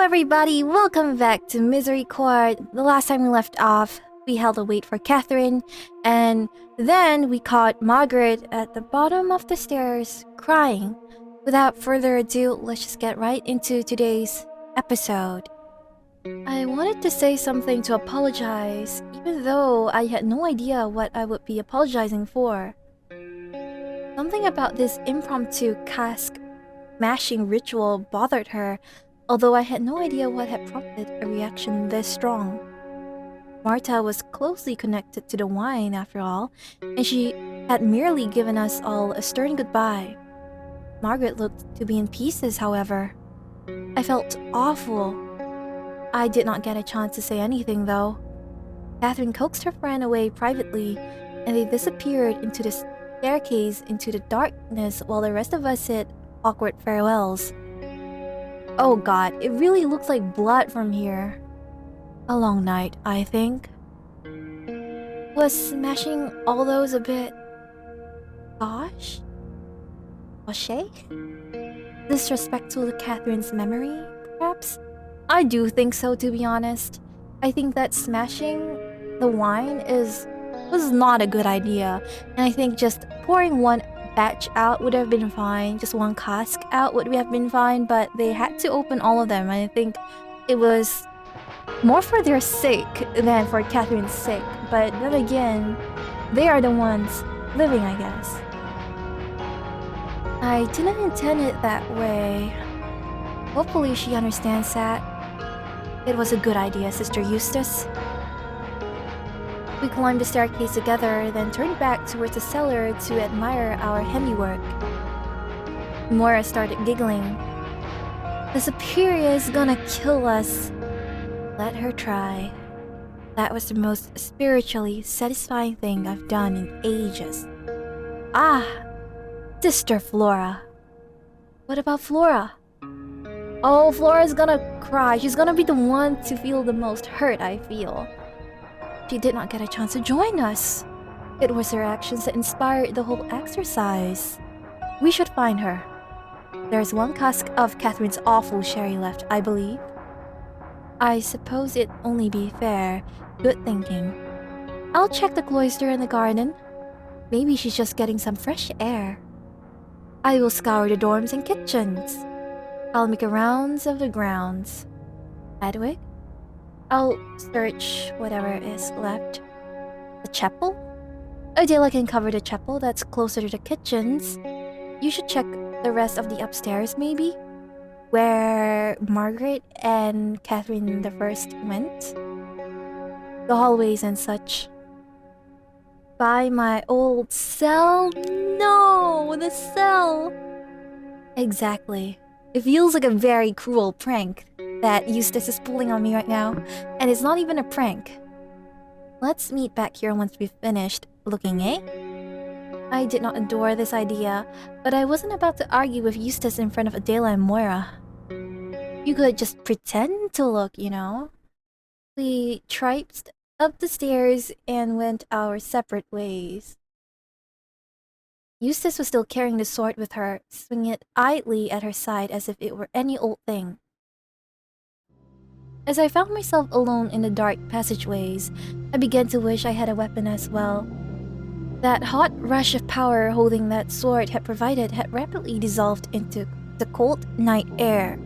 everybody, welcome back to Misery Court. The last time we left off, we held a wait for Catherine, and then we caught Margaret at the bottom of the stairs, crying. Without further ado, let's just get right into today's episode. I wanted to say something to apologize, even though I had no idea what I would be apologizing for. Something about this impromptu cask smashing ritual bothered her, although I had no idea what had prompted a reaction this strong. Marta was closely connected to the wine, after all, and she had merely given us all a stern goodbye. Margaret looked to be in pieces, however. I felt awful. I did not get a chance to say anything, though. Catherine coaxed her friend away privately, and they disappeared into the staircase into the darkness while the rest of us said awkward farewells. Oh god, it really looks like blood from here. A long night, I think. Was smashing all those a bit... gosh? Gauche? Disrespectful to Catherine's memory, perhaps? I do think so, to be honest. I think that smashing the wine was not a good idea. And I think just pouring one batch out would have been fine. Just one cask out would have been fine, but they had to open all of them. I think it was more for their sake than for Catherine's sake. But then again, they are the ones living, I guess. I didn't intend it that way. Hopefully she understands that. It was a good idea, Sister Eustace. We climbed the staircase together, then turned back towards the cellar to admire our handiwork. Moira started giggling. The Superior is gonna kill us. Let her try. That was the most spiritually satisfying thing I've done in ages. Ah! Sister Flora. What about Flora? Oh, Flora's gonna cry. She's gonna be the one to feel the most hurt, I feel. She did not get a chance to join us. It was her actions that inspired the whole exercise. We should find her. There's one cask of Catherine's awful sherry left, I believe. I suppose it'd only be fair. Good thinking. I'll check the cloister and the garden. Maybe she's just getting some fresh air. I will scour the dorms and kitchens. I'll make a rounds of the grounds. Hedwig? I'll search whatever is left. The chapel? Adela can cover the chapel that's closer to the kitchens. You should check the rest of the upstairs, maybe? Where Margaret and Catherine the First went? The hallways and such. By my old cell? No! The cell! Exactly. It feels like a very cruel prank that Eustace is pulling on me right now, and it's not even a prank. Let's meet back here once we've finished looking, eh? I did not adore this idea, but I wasn't about to argue with Eustace in front of Adela and Moira. You could just pretend to look, you know? We triped up the stairs and went our separate ways. Eustace was still carrying the sword with her, swinging it idly at her side as if it were any old thing. As I found myself alone in the dark passageways, I began to wish I had a weapon as well. That hot rush of power holding that sword had provided had rapidly dissolved into the cold night air.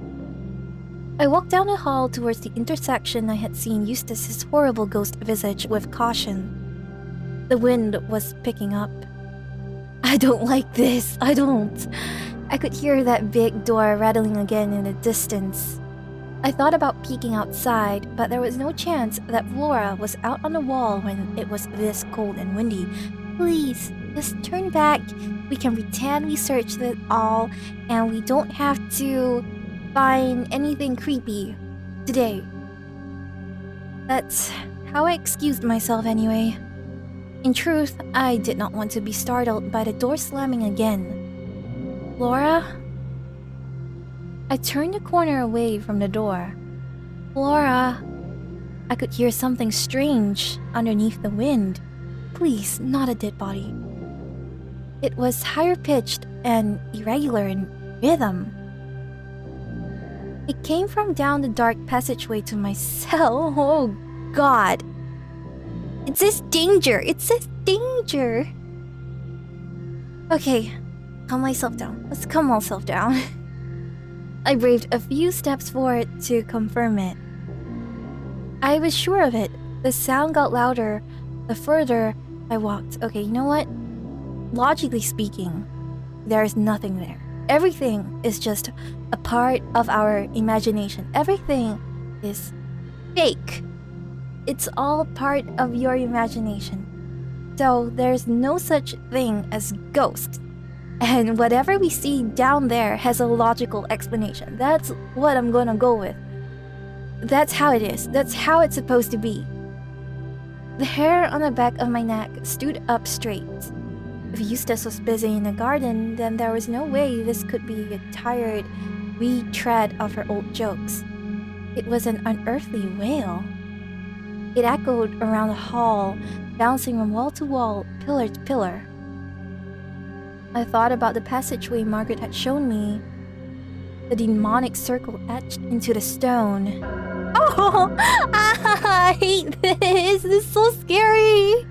I walked down the hall towards the intersection I had seen Eustace's horrible ghost visage with caution. The wind was picking up. I don't like this, I don't. I could hear that big door rattling again in the distance. I thought about peeking outside, but there was no chance that Flora was out on the wall when it was this cold and windy. Please, just turn back. We can pretend we searched it all, and we don't have to find anything creepy today. That's how I excused myself anyway. In truth, I did not want to be startled by the door slamming again. Flora? I turned the corner away from the door. Flora! I could hear something strange underneath the wind. Please, not a dead body. It was higher pitched and irregular in rhythm. It came from down the dark passageway to my cell. Oh god. It says danger. It says danger. Okay, calm myself down. Let's calm myself down. I braved a few steps forward to confirm it. I was sure of it. The sound got louder the further I walked. Okay, you know what? Logically speaking, there is nothing there. Everything is just a part of our imagination. Everything is fake. It's all part of your imagination. So there's no such thing as ghosts. And whatever we see down there has a logical explanation. That's what I'm gonna go with. That's how it is. That's how it's supposed to be. The hair on the back of my neck stood up straight. If Eustace was busy in the garden, then there was no way this could be a tired retread of her old jokes. It was an unearthly wail. It echoed around the hall, bouncing from wall to wall, pillar to pillar. I thought about the passageway Margaret had shown me. The demonic circle etched into the stone. Oh, I hate this. This is so scary.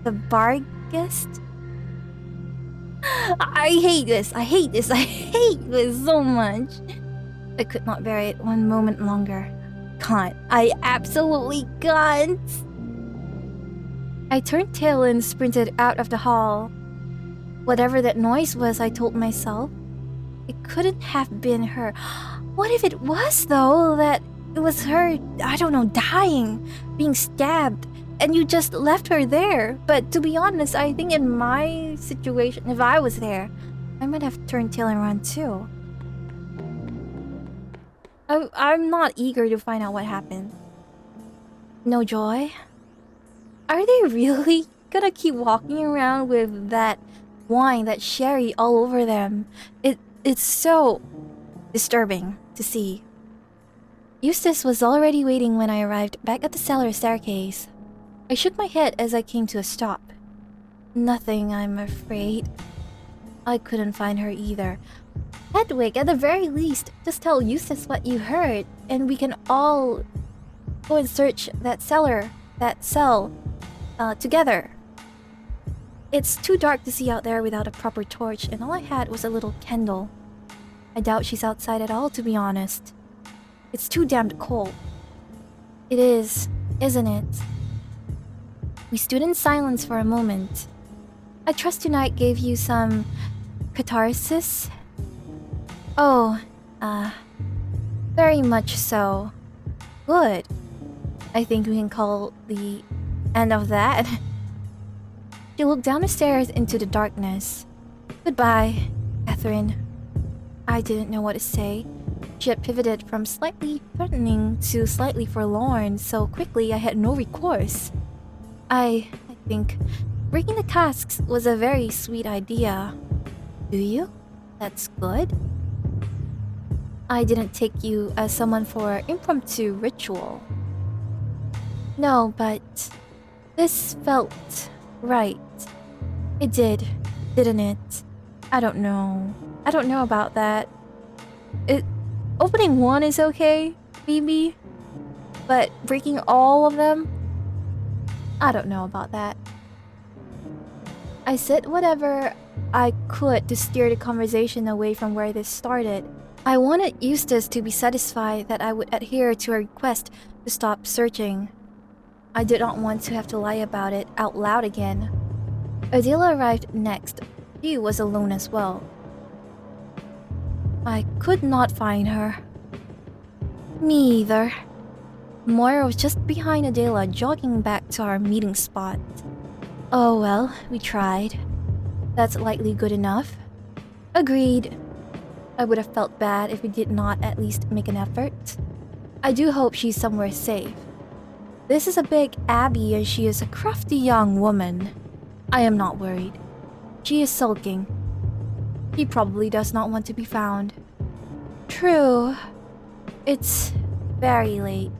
The Barghest? I hate this. I hate this. I hate this so much. I could not bear it one moment longer. Can't. I absolutely can't. I turned tail and sprinted out of the hall. Whatever that noise was, I told myself, it couldn't have been her. What if it was, though, that it was her, I don't know, dying, being stabbed, and you just left her there? But to be honest, I think in my situation, if I was there, I might have turned tail and run too. I'm not eager to find out what happened. No joy? Are they really gonna keep walking around with that wine, that sherry all over them? It's so disturbing to see. Eustace was already waiting when I arrived back at the cellar staircase. I shook my head as I came to a stop. Nothing, I'm afraid. I couldn't find her either. Hedwig, at the very least, just tell Eustace what you heard, and we can all go and search that cellar, that cell, together. It's too dark to see out there without a proper torch, and all I had was a little candle. I doubt she's outside at all, to be honest. It's too damned cold. It is, isn't it? We stood in silence for a moment. I trust tonight gave you some catharsis? Oh, very much so. Good. I think we can call the end of that. She looked down the stairs into the darkness. Goodbye, Catherine. I didn't know what to say. She had pivoted from slightly threatening to slightly forlorn so quickly I had no recourse. I think breaking the casks was a very sweet idea. Do you? That's good. I didn't take you as someone for impromptu ritual. No, but this felt right. It did, didn't it? I don't know. I don't know about that. Opening one is okay, maybe. But breaking all of them? I don't know about that. I said whatever I could to steer the conversation away from where this started. I wanted Eustace to be satisfied that I would adhere to her request to stop searching. I did not want to have to lie about it out loud again. Adela arrived next. She was alone as well. I could not find her. Me either. Moira was just behind Adela, jogging back to our meeting spot. Oh well, we tried. That's likely good enough. Agreed. I would have felt bad if we did not at least make an effort. I do hope she's somewhere safe. This is a big abbey and she is a crafty young woman. I am not worried. She is sulking. He probably does not want to be found. True. It's very late.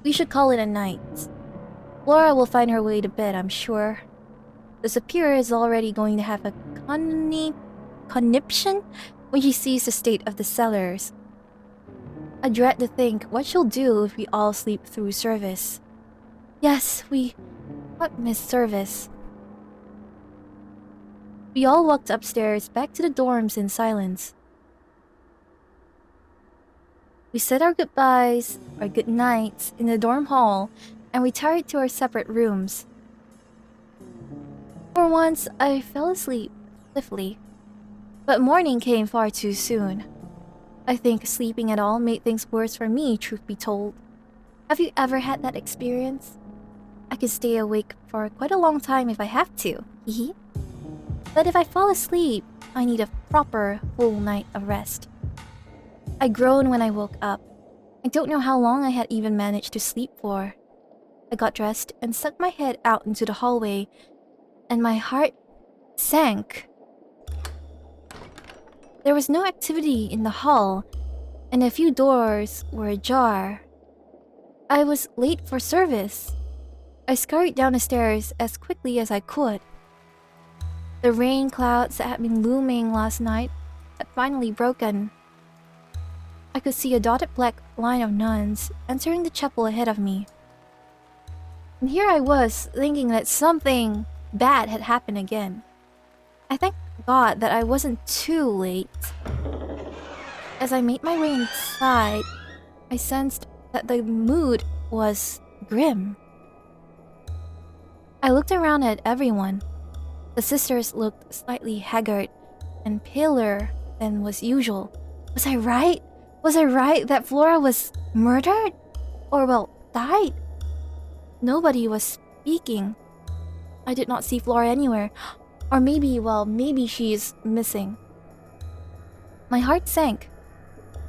We should call it a night. Laura will find her way to bed, I'm sure. The Superior is already going to have a conniption when she sees the state of the cellars. I dread to think what she'll do if we all sleep through service. Yes, what miss service? We all walked upstairs back to the dorms in silence. We said our goodbyes, our good nights in the dorm hall, and retired to our separate rooms. For once, I fell asleep swiftly, but morning came far too soon. I think sleeping at all made things worse for me, truth be told. Have you ever had that experience? I could stay awake for quite a long time if I have to, hee. But if I fall asleep, I need a proper full night of rest. I groaned when I woke up. I don't know how long I had even managed to sleep for. I got dressed and stuck my head out into the hallway, and my heart sank. There was no activity in the hall, and a few doors were ajar. I was late for service. I scurried down the stairs as quickly as I could. The rain clouds that had been looming last night had finally broken. I could see a dotted black line of nuns entering the chapel ahead of me. And here I was, thinking that something bad had happened again. I thank God that I wasn't too late. As I made my way inside, I sensed that the mood was grim. I looked around at everyone. The sisters looked slightly haggard and paler than was usual. Was I right? Was I right that Flora was murdered? Or, well, died? Nobody was speaking. I did not see Flora anywhere. Or maybe she is missing. My heart sank.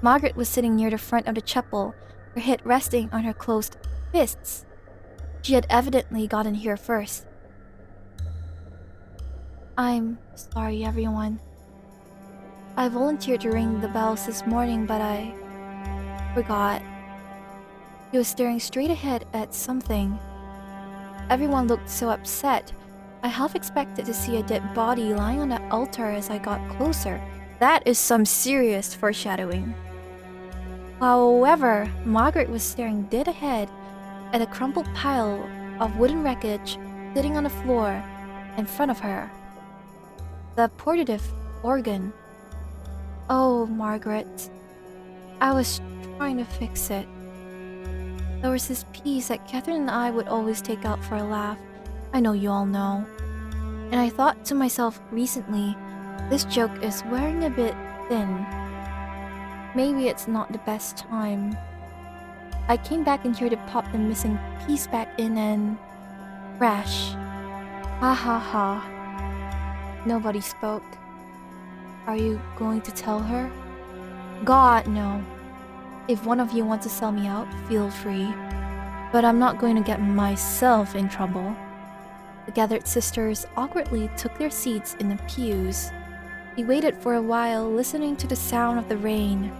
Margaret was sitting near the front of the chapel, her head resting on her closed fists. She had evidently gotten here first. I'm sorry, everyone. I volunteered to ring the bells this morning, but I forgot. He was staring straight ahead at something. Everyone looked so upset. I half expected to see a dead body lying on the altar as I got closer. That is some serious foreshadowing. However, Margaret was staring dead ahead at a crumpled pile of wooden wreckage sitting on the floor in front of her. The portative organ. Oh, Margaret. I was trying to fix it. There was this piece that Catherine and I would always take out for a laugh. I know you all know. And I thought to myself recently, this joke is wearing a bit thin. Maybe it's not the best time. I came back in here to pop the missing piece back in and... crash. Ha ha ha. Nobody spoke. Are you going to tell her? God, no. If one of you wants to sell me out, feel free. But I'm not going to get myself in trouble. The gathered sisters awkwardly took their seats in the pews. We waited for a while, listening to the sound of the rain.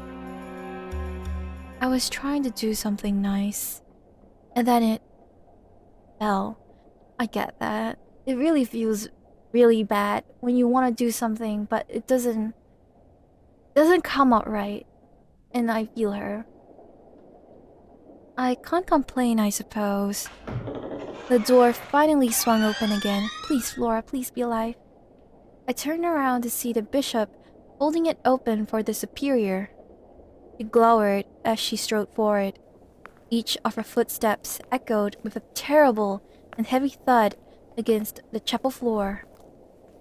I was trying to do something nice, and then it fell. I get that. It really feels really bad when you want to do something, but it doesn't come out right. And I feel her. I can't complain, I suppose. The door finally swung open again. Please, Flora, please be alive. I turned around to see the bishop holding it open for the superior. She glowered as she strode forward. Each of her footsteps echoed with a terrible and heavy thud against the chapel floor.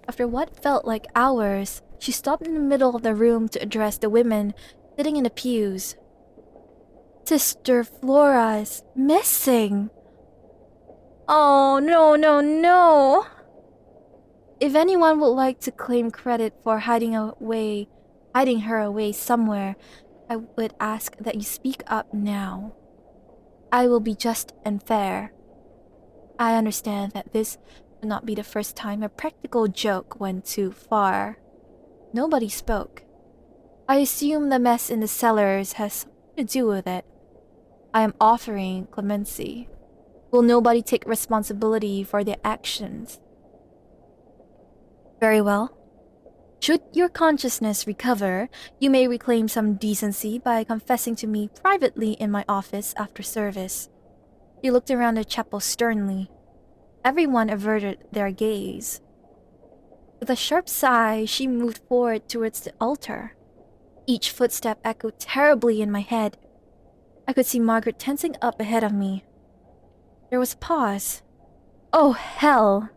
After what felt like hours, she stopped in the middle of the room to address the women sitting in the pews. Sister Flora is missing. Oh, no, no, no. If anyone would like to claim credit for hiding her away somewhere, I would ask that you speak up now. I will be just and fair. I understand that this would not be the first time a practical joke went too far. Nobody spoke. I assume the mess in the cellars has something to do with it. I am offering clemency. Will nobody take responsibility for their actions? Very well. Should your consciousness recover, you may reclaim some decency by confessing to me privately in my office after service. She looked around the chapel sternly. Everyone averted their gaze. With a sharp sigh, she moved forward towards the altar. Each footstep echoed terribly in my head. I could see Margaret tensing up ahead of me. There was a pause. Oh, hell!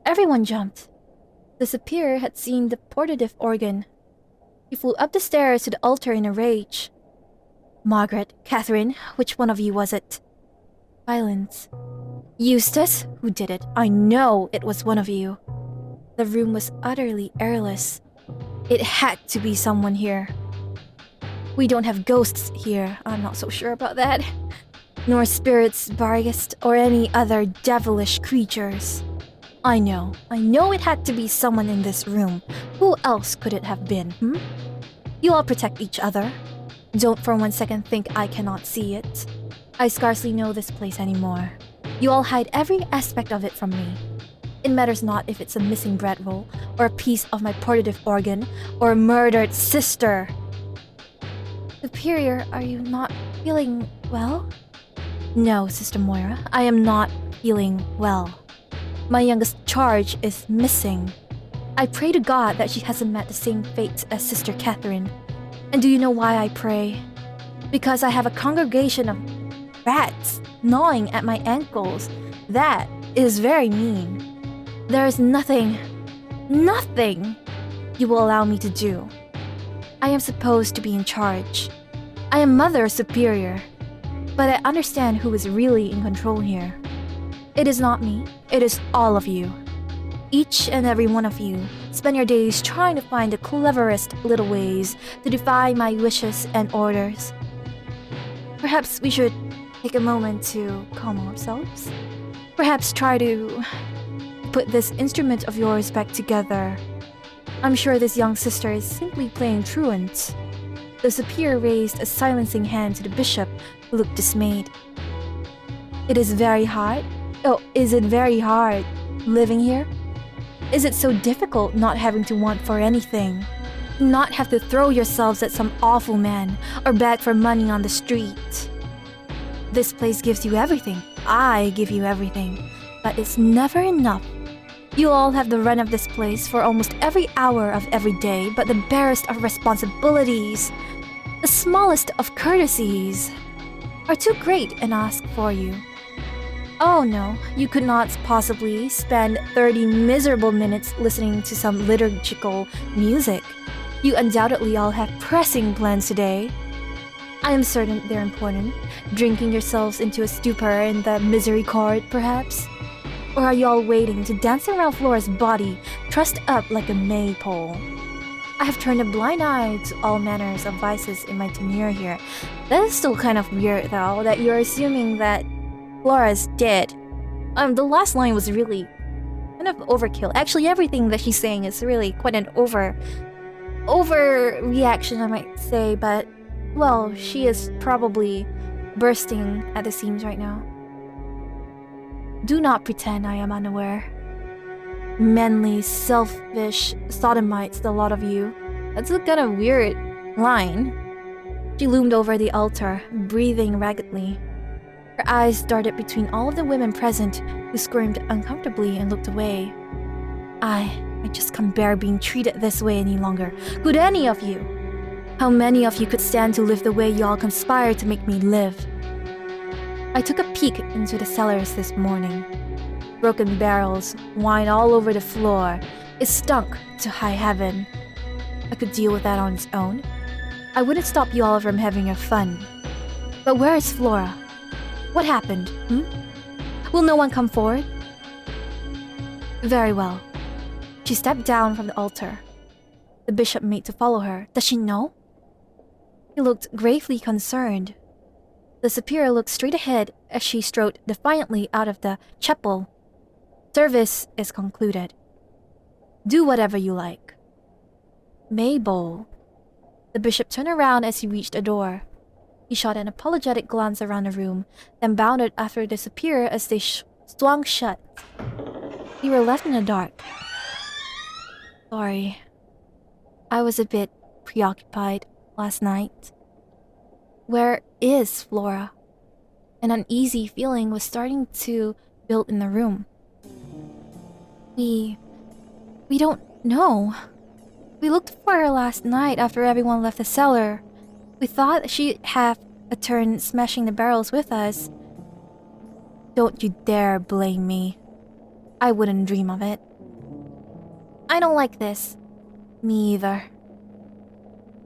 Everyone jumped. The superior had seen the portative organ. He flew up the stairs to the altar in a rage. Margaret, Catherine, which one of you was it? Silence. Eustace? Who did it? I know it was one of you. The room was utterly airless. It had to be someone here. We don't have ghosts here, I'm not so sure about that. Nor spirits, Barghest, or any other devilish creatures. I know it had to be someone in this room. Who else could it have been, You all protect each other. Don't for one second think I cannot see it. I scarcely know this place anymore. You all hide every aspect of it from me. It matters not if it's a missing bread roll, or a piece of my portative organ, or a murdered sister. Superior, are you not feeling well? No, Sister Moira, I am not feeling well. My youngest charge is missing. I pray to God that she hasn't met the same fate as Sister Catherine. And do you know why I pray? Because I have a congregation of rats gnawing at my ankles. That is very mean. There is nothing you will allow me to do. I am supposed to be in charge. I am Mother Superior. But I understand who is really in control here. It is not me, it is all of you. Each and every one of you spend your days trying to find the cleverest little ways to defy my wishes and orders. Perhaps we should take a moment to calm ourselves. Perhaps try to put this instrument of yours back together. I'm sure this young sister is simply playing truant. The superior raised a silencing hand to the bishop, who looked dismayed. It is very hard? Oh, is it very hard living here? Is it so difficult not having to want for anything? Not have to throw yourselves at some awful man or beg for money on the street? This place gives you everything. I give you everything. But it's never enough. You all have the run of this place for almost every hour of every day, but the barest of responsibilities, the smallest of courtesies, are too great and ask for you. Oh no, you could not possibly spend 30 miserable minutes listening to some liturgical music. You undoubtedly all have pressing plans today. I am certain they're important. Drinking yourselves into a stupor in the misery court, perhaps? Or are you all waiting to dance around Flora's body, trussed up like a maypole? I have turned a blind eye to all manners of vices in my tenure here. That is still kind of weird, though, that you're assuming that Flora's dead. The last line was really kind of overkill. Actually, everything that she's saying is really quite an overreaction, I might say, but, well, she is probably bursting at the seams right now. Do not pretend I am unaware. Manly, selfish sodomites, the lot of you. That's a kind of weird line. She loomed over the altar, breathing raggedly. Her eyes darted between all of the women present, who squirmed uncomfortably and looked away. I just can't bear being treated this way any longer. Could any of you? How many of you could stand to live the way y'all conspired to make me live? I took a peek into the cellars this morning. Broken barrels, wine all over the floor. It stunk to high heaven. I could deal with that on its own. I wouldn't stop you all from having your fun. But where is Flora? What happened, Will no one come forward? Very well. She stepped down from the altar. The bishop made to follow her. Does she know? He looked gravely concerned. The superior looked straight ahead as she strode defiantly out of the chapel. Service is concluded. Do whatever you like. Mabel. The bishop turned around as he reached the door. He shot an apologetic glance around the room, then bounded after the superior as they swung shut. We were left in the dark. Sorry. I was a bit preoccupied last night. Where is Flora? An uneasy feeling was starting to build in the room. We don't know. We looked for her last night after everyone left the cellar. We thought she'd have a turn smashing the barrels with us. Don't you dare blame me. I wouldn't dream of it. I don't like this. Me either.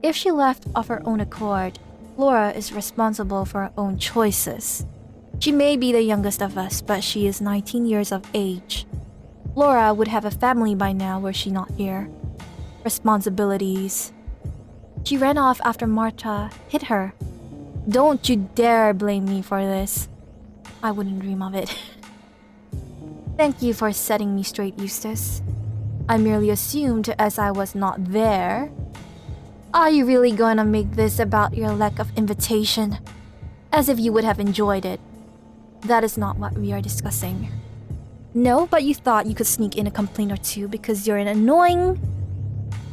If she left of her own accord, Flora is responsible for her own choices. She may be the youngest of us, but she is 19 years of age. Flora would have a family by now were she not here. Responsibilities. She ran off after Marta hit her. Don't you dare blame me for this. I wouldn't dream of it. Thank you for setting me straight, Eustace. I merely assumed as I was not there. Are you really gonna make this about your lack of invitation? As if you would have enjoyed it. That is not what we are discussing. No, but you thought you could sneak in a complaint or two because you're an annoying...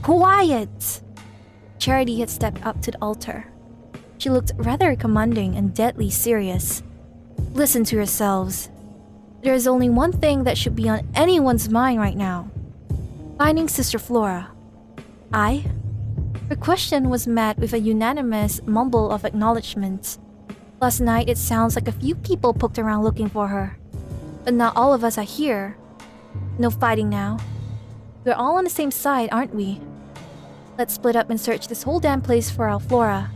Quiet! Charity had stepped up to the altar. She looked rather commanding and deadly serious. Listen to yourselves. There is only one thing that should be on anyone's mind right now. Finding Sister Flora. Her question was met with a unanimous mumble of acknowledgement. Last night it sounds like a few people poked around looking for her. But not all of us are here. No fighting now. We're all on the same side, aren't we? Let's split up and search this whole damn place for our Flora.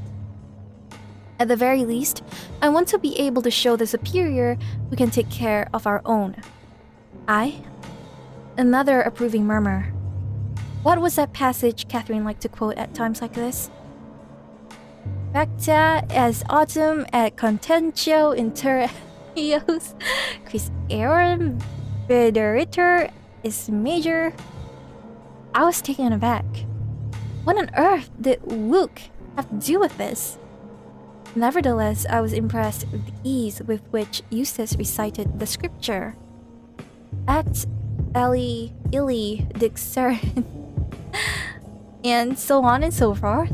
At the very least, I want to be able to show the Superior we can take care of our own. Another approving murmur. What was that passage Catherine liked to quote at times like this? Pacta as autumn et contentio inter eos, quis eram videritur is major. I was taken aback. What on earth did Luke have to do with this? Nevertheless, I was impressed with the ease with which Eustace recited the scripture. Et Eli Illi Dixerin, and so on and so forth.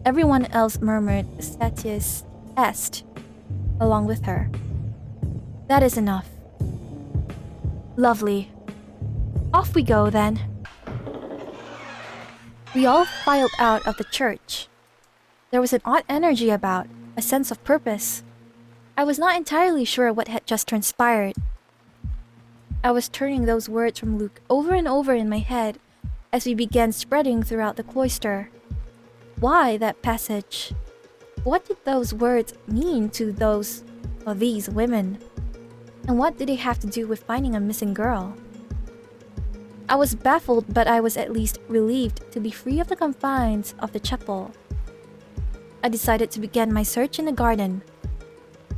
Everyone else murmured Statius Est along with her. That is enough. Lovely. Off we go then. We all filed out of the church. There was an odd energy about, a sense of purpose. I was not entirely sure what had just transpired. I was turning those words from Luke over and over in my head as we began spreading throughout the cloister. Why that passage? What did those words mean to these women? And what did they have to do with finding a missing girl? I was baffled, but I was at least relieved to be free of the confines of the chapel. I decided to begin my search in the garden.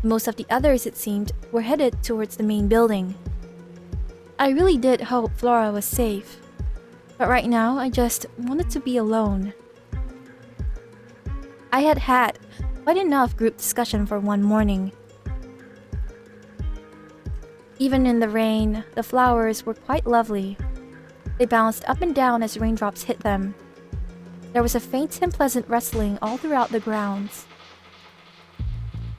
Most of the others, it seemed, were headed towards the main building. I really did hope Flora was safe, but right now I just wanted to be alone. I had had quite enough group discussion for one morning. Even in the rain, the flowers were quite lovely. They bounced up and down as raindrops hit them. There was a faint and pleasant rustling all throughout the grounds.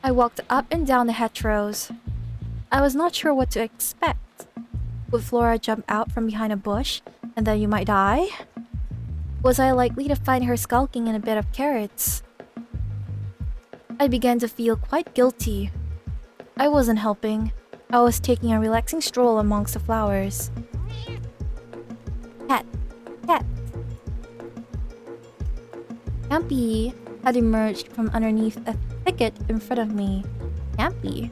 I walked up and down the hedgerows. I was not sure what to expect. Would Flora jump out from behind a bush, and then you might die? Was I likely to find her skulking in a bed of carrots? I began to feel quite guilty. I wasn't helping. I was taking a relaxing stroll amongst the flowers. Cat. Campy had emerged from underneath a thicket in front of me. Campy.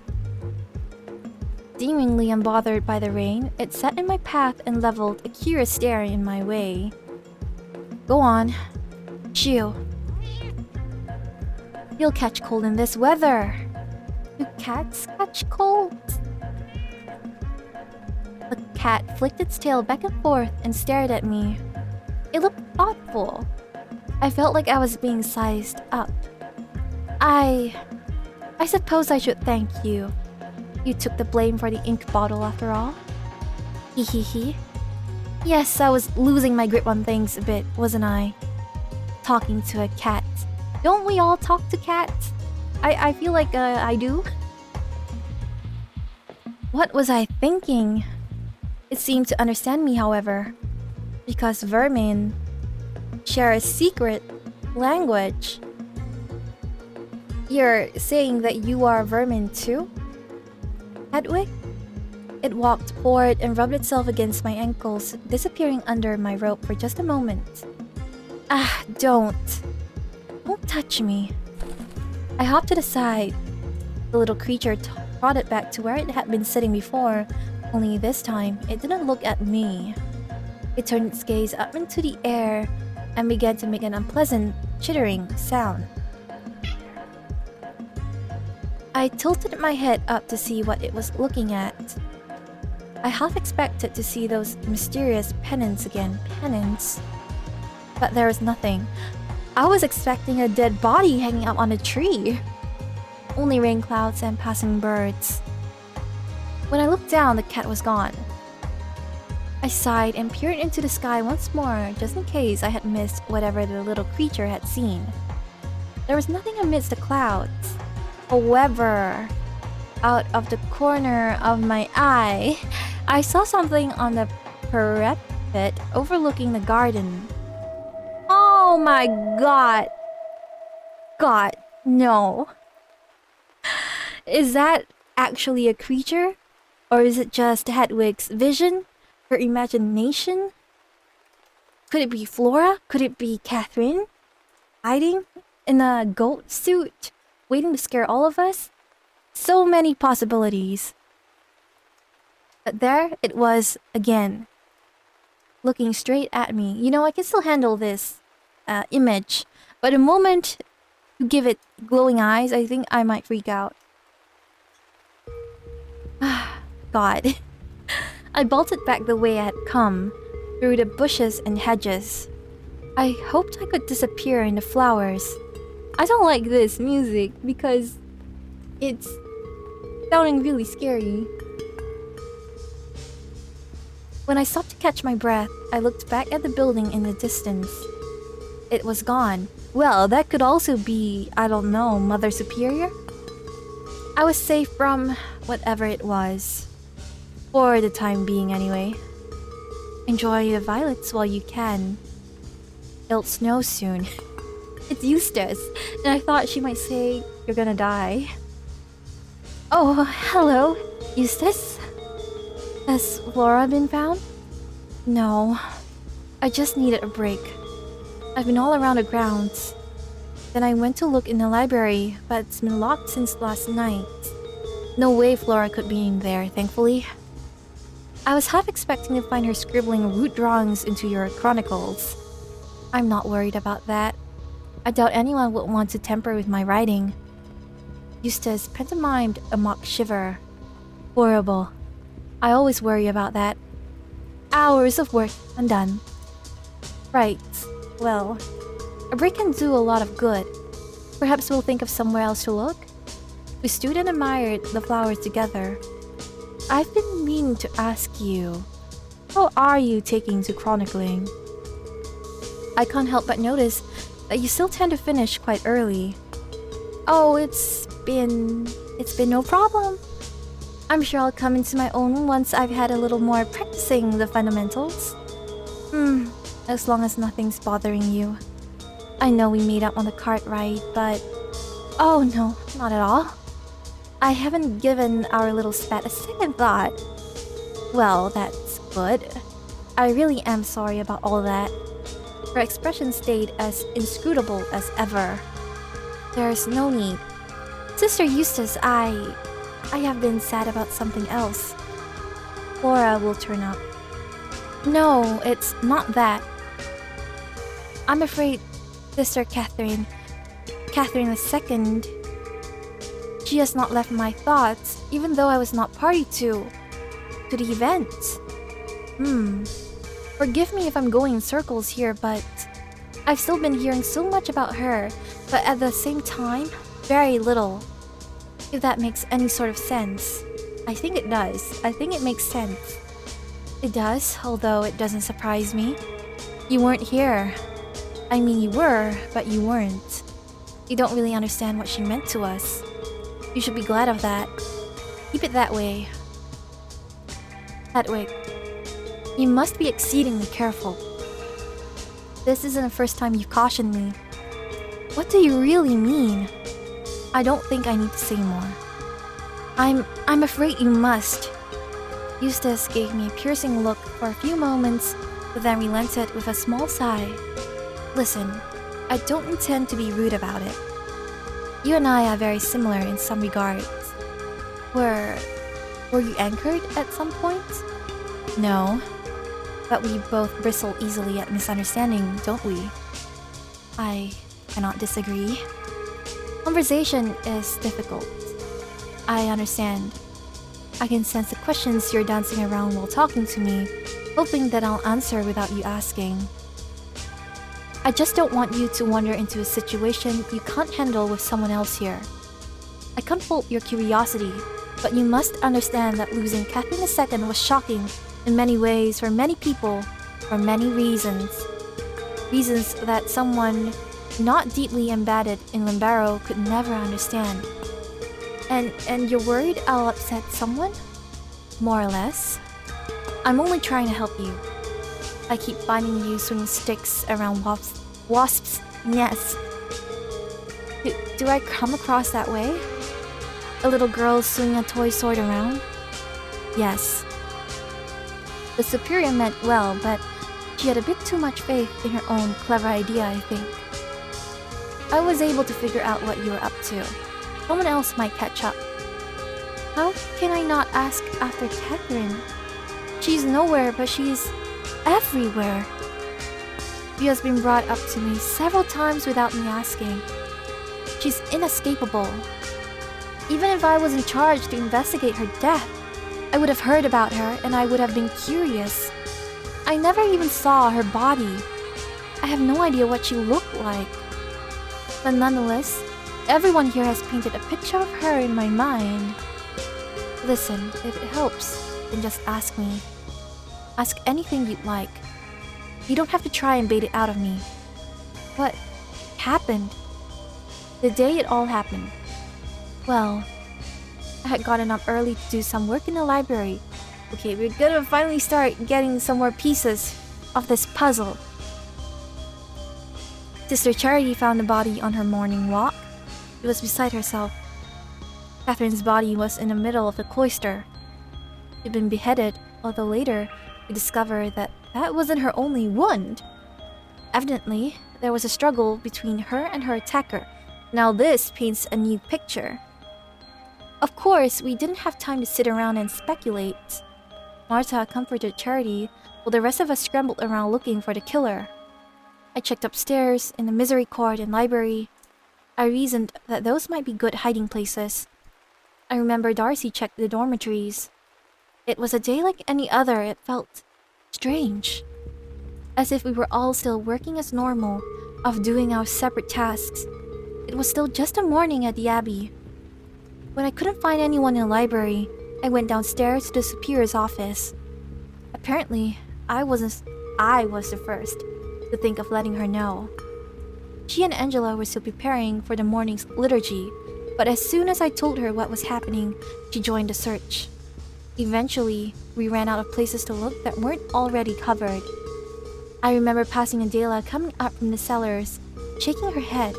Seemingly unbothered by the rain, it sat in my path and leveled a curious stare in my way. Go on. Shoo. You'll catch cold in this weather. Do cats catch cold? The cat flicked its tail back and forth and stared at me. It looked thoughtful. I felt like I was being sized up. I suppose I should thank you. You took the blame for the ink bottle after all. Hee hee hee. Yes, I was losing my grip on things a bit, wasn't I? Talking to a cat. Don't we all talk to cats? I feel like I do. What was I thinking? It seemed to understand me, however, because vermin share a secret language. You're saying that you are vermin too? Hedwig? It walked forward and rubbed itself against my ankles, disappearing under my rope for just a moment. Ah, don't. Don't touch me. I hopped to the side. The little creature trotted back to where it had been sitting before, only this time it didn't look at me. It turned its gaze up into the air and began to make an unpleasant, chittering sound. I tilted my head up to see what it was looking at. I half expected to see those mysterious pennants again. Pennants? But there was nothing. I was expecting a dead body hanging up on a tree. Only rain clouds and passing birds. When I looked down, the cat was gone. I sighed and peered into the sky once more, just in case I had missed whatever the little creature had seen. There was nothing amidst the clouds. However, out of the corner of my eye, I saw something on the parapet overlooking the garden. Oh my god. God, no. Is that actually a creature? Or is it just Hedwig's vision? Her imagination? Could it be Flora? Could it be Catherine? Hiding in a goat suit, waiting to scare all of us? So many possibilities. But there it was again, looking straight at me. You know, I can still handle this image, but the moment you give it glowing eyes, I think I might freak out. God. I bolted back the way I had come, through the bushes and hedges. I hoped I could disappear in the flowers. I don't like this music because it's sounding really scary. When I stopped to catch my breath, I looked back at the building in the distance. It was gone. Well, that could also be, I don't know, Mother Superior? I was safe from whatever it was. For the time being, anyway. Enjoy the violets while you can. It'll snow soon. It's Eustace, and I thought she might say, "You're gonna die." Oh, hello, Eustace. Has Flora been found? No. I just needed a break. I've been all around the grounds. Then I went to look in the library, but it's been locked since last night. No way Flora could be in there, thankfully. I was half expecting to find her scribbling rude drawings into your chronicles. I'm not worried about that. I doubt anyone would want to tamper with my writing. Eustace pantomimed a mock shiver. Horrible. I always worry about that. Hours of work undone. Right. Well, a break can do a lot of good. Perhaps we'll think of somewhere else to look. We stood and admired the flowers together. I've been meaning to ask you, how are you taking to chronicling? I can't help but notice that you still tend to finish quite early. Oh, it's been no problem. I'm sure I'll come into my own once I've had a little more practicing the fundamentals. As long as nothing's bothering you. I know we made up on the cart ride, but... Oh no, not at all. I haven't given our little spat a second thought. Well, that's good. I really am sorry about all that. Her expression stayed as inscrutable as ever. There's no need. Sister Eustace, I have been sad about something else. Flora will turn up. No, it's not that. I'm afraid Sister Catherine II, she has not left my thoughts, even though I was not party to the event. Forgive me if I'm going in circles here, but I've still been hearing so much about her, but at the same time, very little. If that makes any sort of sense. I think it does. I think it makes sense. It does, although it doesn't surprise me. You weren't here. I mean, you were, but you weren't. You don't really understand what she meant to us. You should be glad of that. Keep it that way. Hedwig, you must be exceedingly careful. This isn't the first time you've cautioned me. What do you really mean? I don't think I need to say more. I'm afraid you must. Eustace gave me a piercing look for a few moments, but then relented with a small sigh. Listen, I don't intend to be rude about it. You and I are very similar in some regards. Were you anchored at some point? No. But we both bristle easily at misunderstanding, don't we? I cannot disagree. Conversation is difficult. I understand. I can sense the questions you're dancing around while talking to me, hoping that I'll answer without you asking. I just don't want you to wander into a situation you can't handle with someone else here. I can't fault your curiosity, but you must understand that losing Catherine II was shocking in many ways for many people, for many reasons. Reasons that someone not deeply embedded in Lambaro could never understand. And you're worried I'll upset someone? More or less. I'm only trying to help you. I keep finding you swinging sticks around wasps' nests. Do I come across that way? A little girl swinging a toy sword around? Yes. The superior meant well, but she had a bit too much faith in her own clever idea, I think. I was able to figure out what you were up to. Someone else might catch up. How can I not ask after Catherine? She's nowhere, but she's everywhere. She has been brought up to me several times without me asking. She's inescapable. Even if I was in charge to investigate her death, I would have heard about her and I would have been curious. I never even saw her body. I have no idea what she looked like. But nonetheless, everyone here has painted a picture of her in my mind. Listen, if it helps, then just ask me. Ask anything you'd like. You don't have to try and bait it out of me. What happened? The day it all happened. Well, I had gotten up early to do some work in the library. Okay, we're gonna finally start getting some more pieces of this puzzle. Sister Charity found the body on her morning walk. It was beside herself. Catherine's body was in the middle of the cloister. She'd been beheaded, although later we discovered that that wasn't her only wound. Evidently, there was a struggle between her and her attacker. Now this paints a new picture. Of course, we didn't have time to sit around and speculate. Marta comforted Charity, while the rest of us scrambled around looking for the killer. I checked upstairs, in the misery court and library. I reasoned that those might be good hiding places. I remember Darcy checked the dormitories. It was a day like any other. It felt strange. As if we were all still working as normal, off doing our separate tasks. It was still just a morning at the Abbey. When I couldn't find anyone in the library, I went downstairs to the Superior's office. Apparently, I was the first to think of letting her know. She and Angela were still preparing for the morning's liturgy, but as soon as I told her what was happening, she joined the search. Eventually, we ran out of places to look that weren't already covered. I remember passing Adela coming up from the cellars, shaking her head.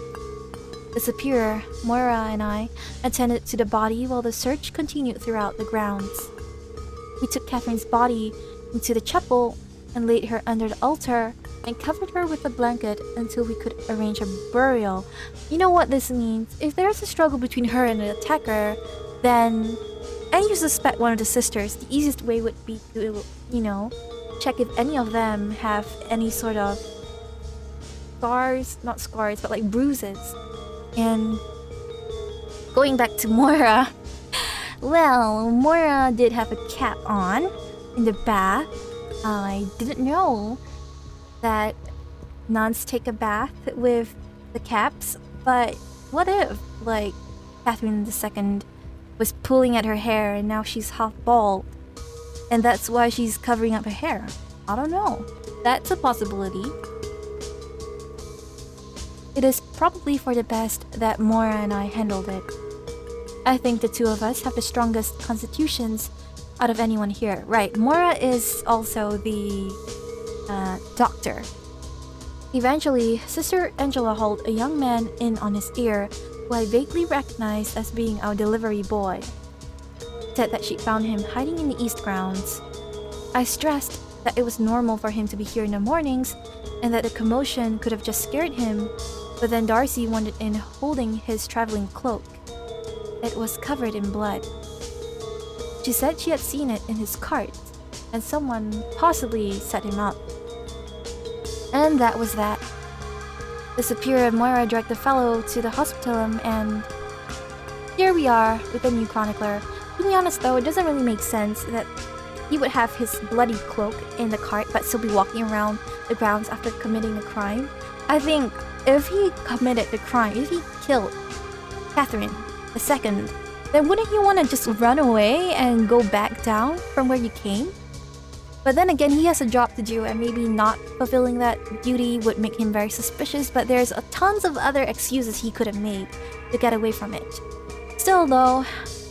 The Superior, Moira, and I attended to the body while the search continued throughout the grounds. We took Catherine's body into the chapel and laid her under the altar and covered her with a blanket until we could arrange a burial. You know what this means? If there's a struggle between her and the attacker, then... and you suspect one of the sisters, the easiest way would be to, check if any of them have any sort of scars, not scars, but like bruises. And going back to Moira, well, Moira did have a cap on in the bath. I didn't know that nuns take a bath with the caps, but what if, like, Catherine II was pulling at her hair and now she's half bald? And that's why she's covering up her hair. I don't know. That's a possibility. It is probably for the best that Mora and I handled it. I think the two of us have the strongest constitutions out of anyone here. Right, Mora is also the doctor. Eventually, Sister Angela hauled a young man in on his ear who I vaguely recognized as being our delivery boy. Said that she found him hiding in the east grounds. I stressed that it was normal for him to be here in the mornings and that the commotion could have just scared him, but then Darcy wandered in holding his traveling cloak. It was covered in blood. She said she had seen it in his cart, and someone possibly set him up. And that was that. The superior Moira dragged the fellow to the hospitalum, and here we are with the new chronicler. To be honest though, it doesn't really make sense that he would have his bloody cloak in the cart but still be walking around the grounds after committing a crime. I think if he committed the crime, if he killed Catherine II, then wouldn't you want to just run away and go back down from where you came? But then again, he has a job to do, and maybe not fulfilling that duty would make him very suspicious, but there's tons of other excuses he could have made to get away from it. Still though,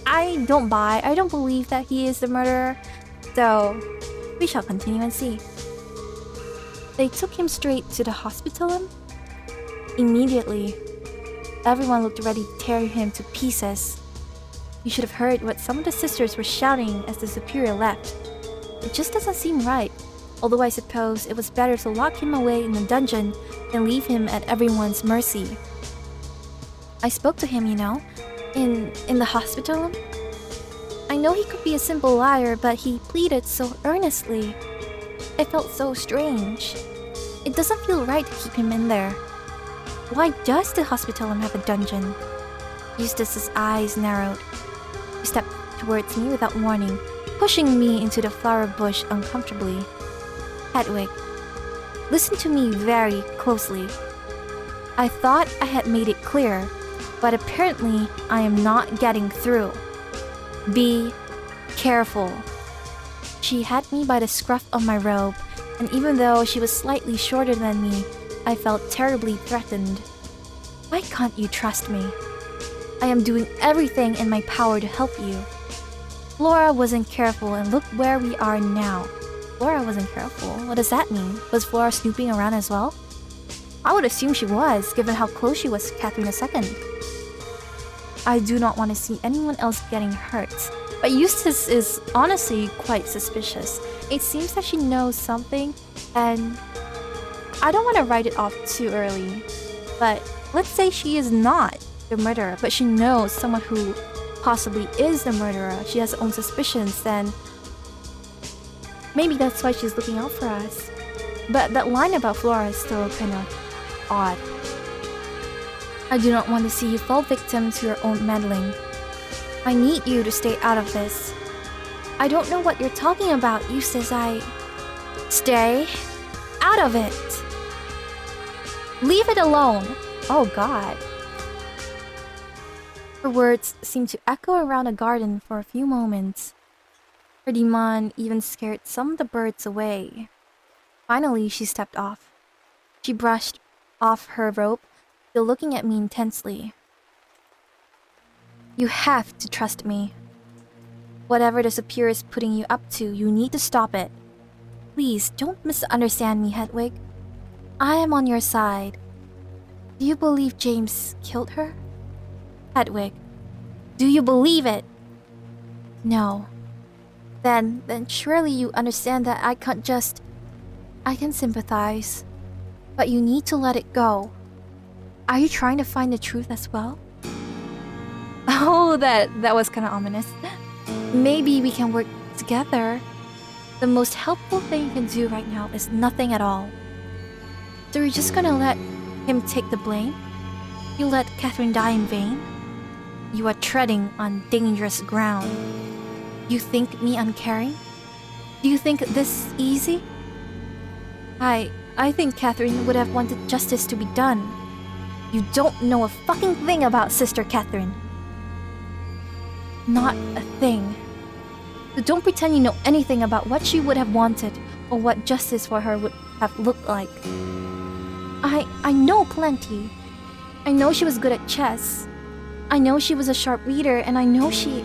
I don't believe that he is the murderer, so we shall continue and see. They took him straight to the hospitalum. Immediately, everyone looked ready to tear him to pieces. You should have heard what some of the sisters were shouting as the superior left. It just doesn't seem right, although I suppose it was better to lock him away in the dungeon than leave him at everyone's mercy. I spoke to him, you know, in the hospital. I know he could be a simple liar, but he pleaded so earnestly. It felt so strange. It doesn't feel right to keep him in there. Why does the hospitalum have a dungeon? Eustace's eyes narrowed. He stepped towards me without warning, pushing me into the flower bush uncomfortably. Hedwig, listen to me very closely. I thought I had made it clear, but apparently I am not getting through. Be careful. She had me by the scruff of my robe, and even though she was slightly shorter than me, I felt terribly threatened. Why can't you trust me? I am doing everything in my power to help you. Flora wasn't careful, and look where we are now. Flora wasn't careful? What does that mean? Was Flora snooping around as well? I would assume she was, given how close she was to Catherine II. I do not want to see anyone else getting hurt. But Eustace is honestly quite suspicious. It seems that she knows something, and I don't want to write it off too early. But let's say she is not the murderer, but she knows someone who possibly is the murderer. She has her own suspicions, then maybe that's why she's looking out for us. But that line about Flora is still kind of odd. I do not want to see you fall victim to your own meddling. I need you to stay out of this. I don't know what you're talking about, Eustace. Stay out of it. Leave it alone. Oh God. Her words seemed to echo around the garden for a few moments. Her demand even scared some of the birds away. Finally, she stepped off. She brushed off her robe, still looking at me intensely. You have to trust me. Whatever the Superior is putting you up to, you need to stop it. Please, don't misunderstand me, Hedwig. I am on your side. Do you believe James killed her? Hedwig, do you believe it? No. Then surely you understand that I can't just... I can sympathize. But you need to let it go. Are you trying to find the truth as well? Oh, that was kind of ominous. Maybe we can work together. The most helpful thing you can do right now is nothing at all. So you're just gonna let him take the blame? You let Catherine die in vain? You are treading on dangerous ground. You think me uncaring? Do you think this is easy? I think Catherine would have wanted justice to be done. You don't know a fucking thing about Sister Catherine. Not a thing. So don't pretend you know anything about what she would have wanted or what justice for her would have looked like. I know plenty. I know she was good at chess. I know she was a sharp reader, and I know she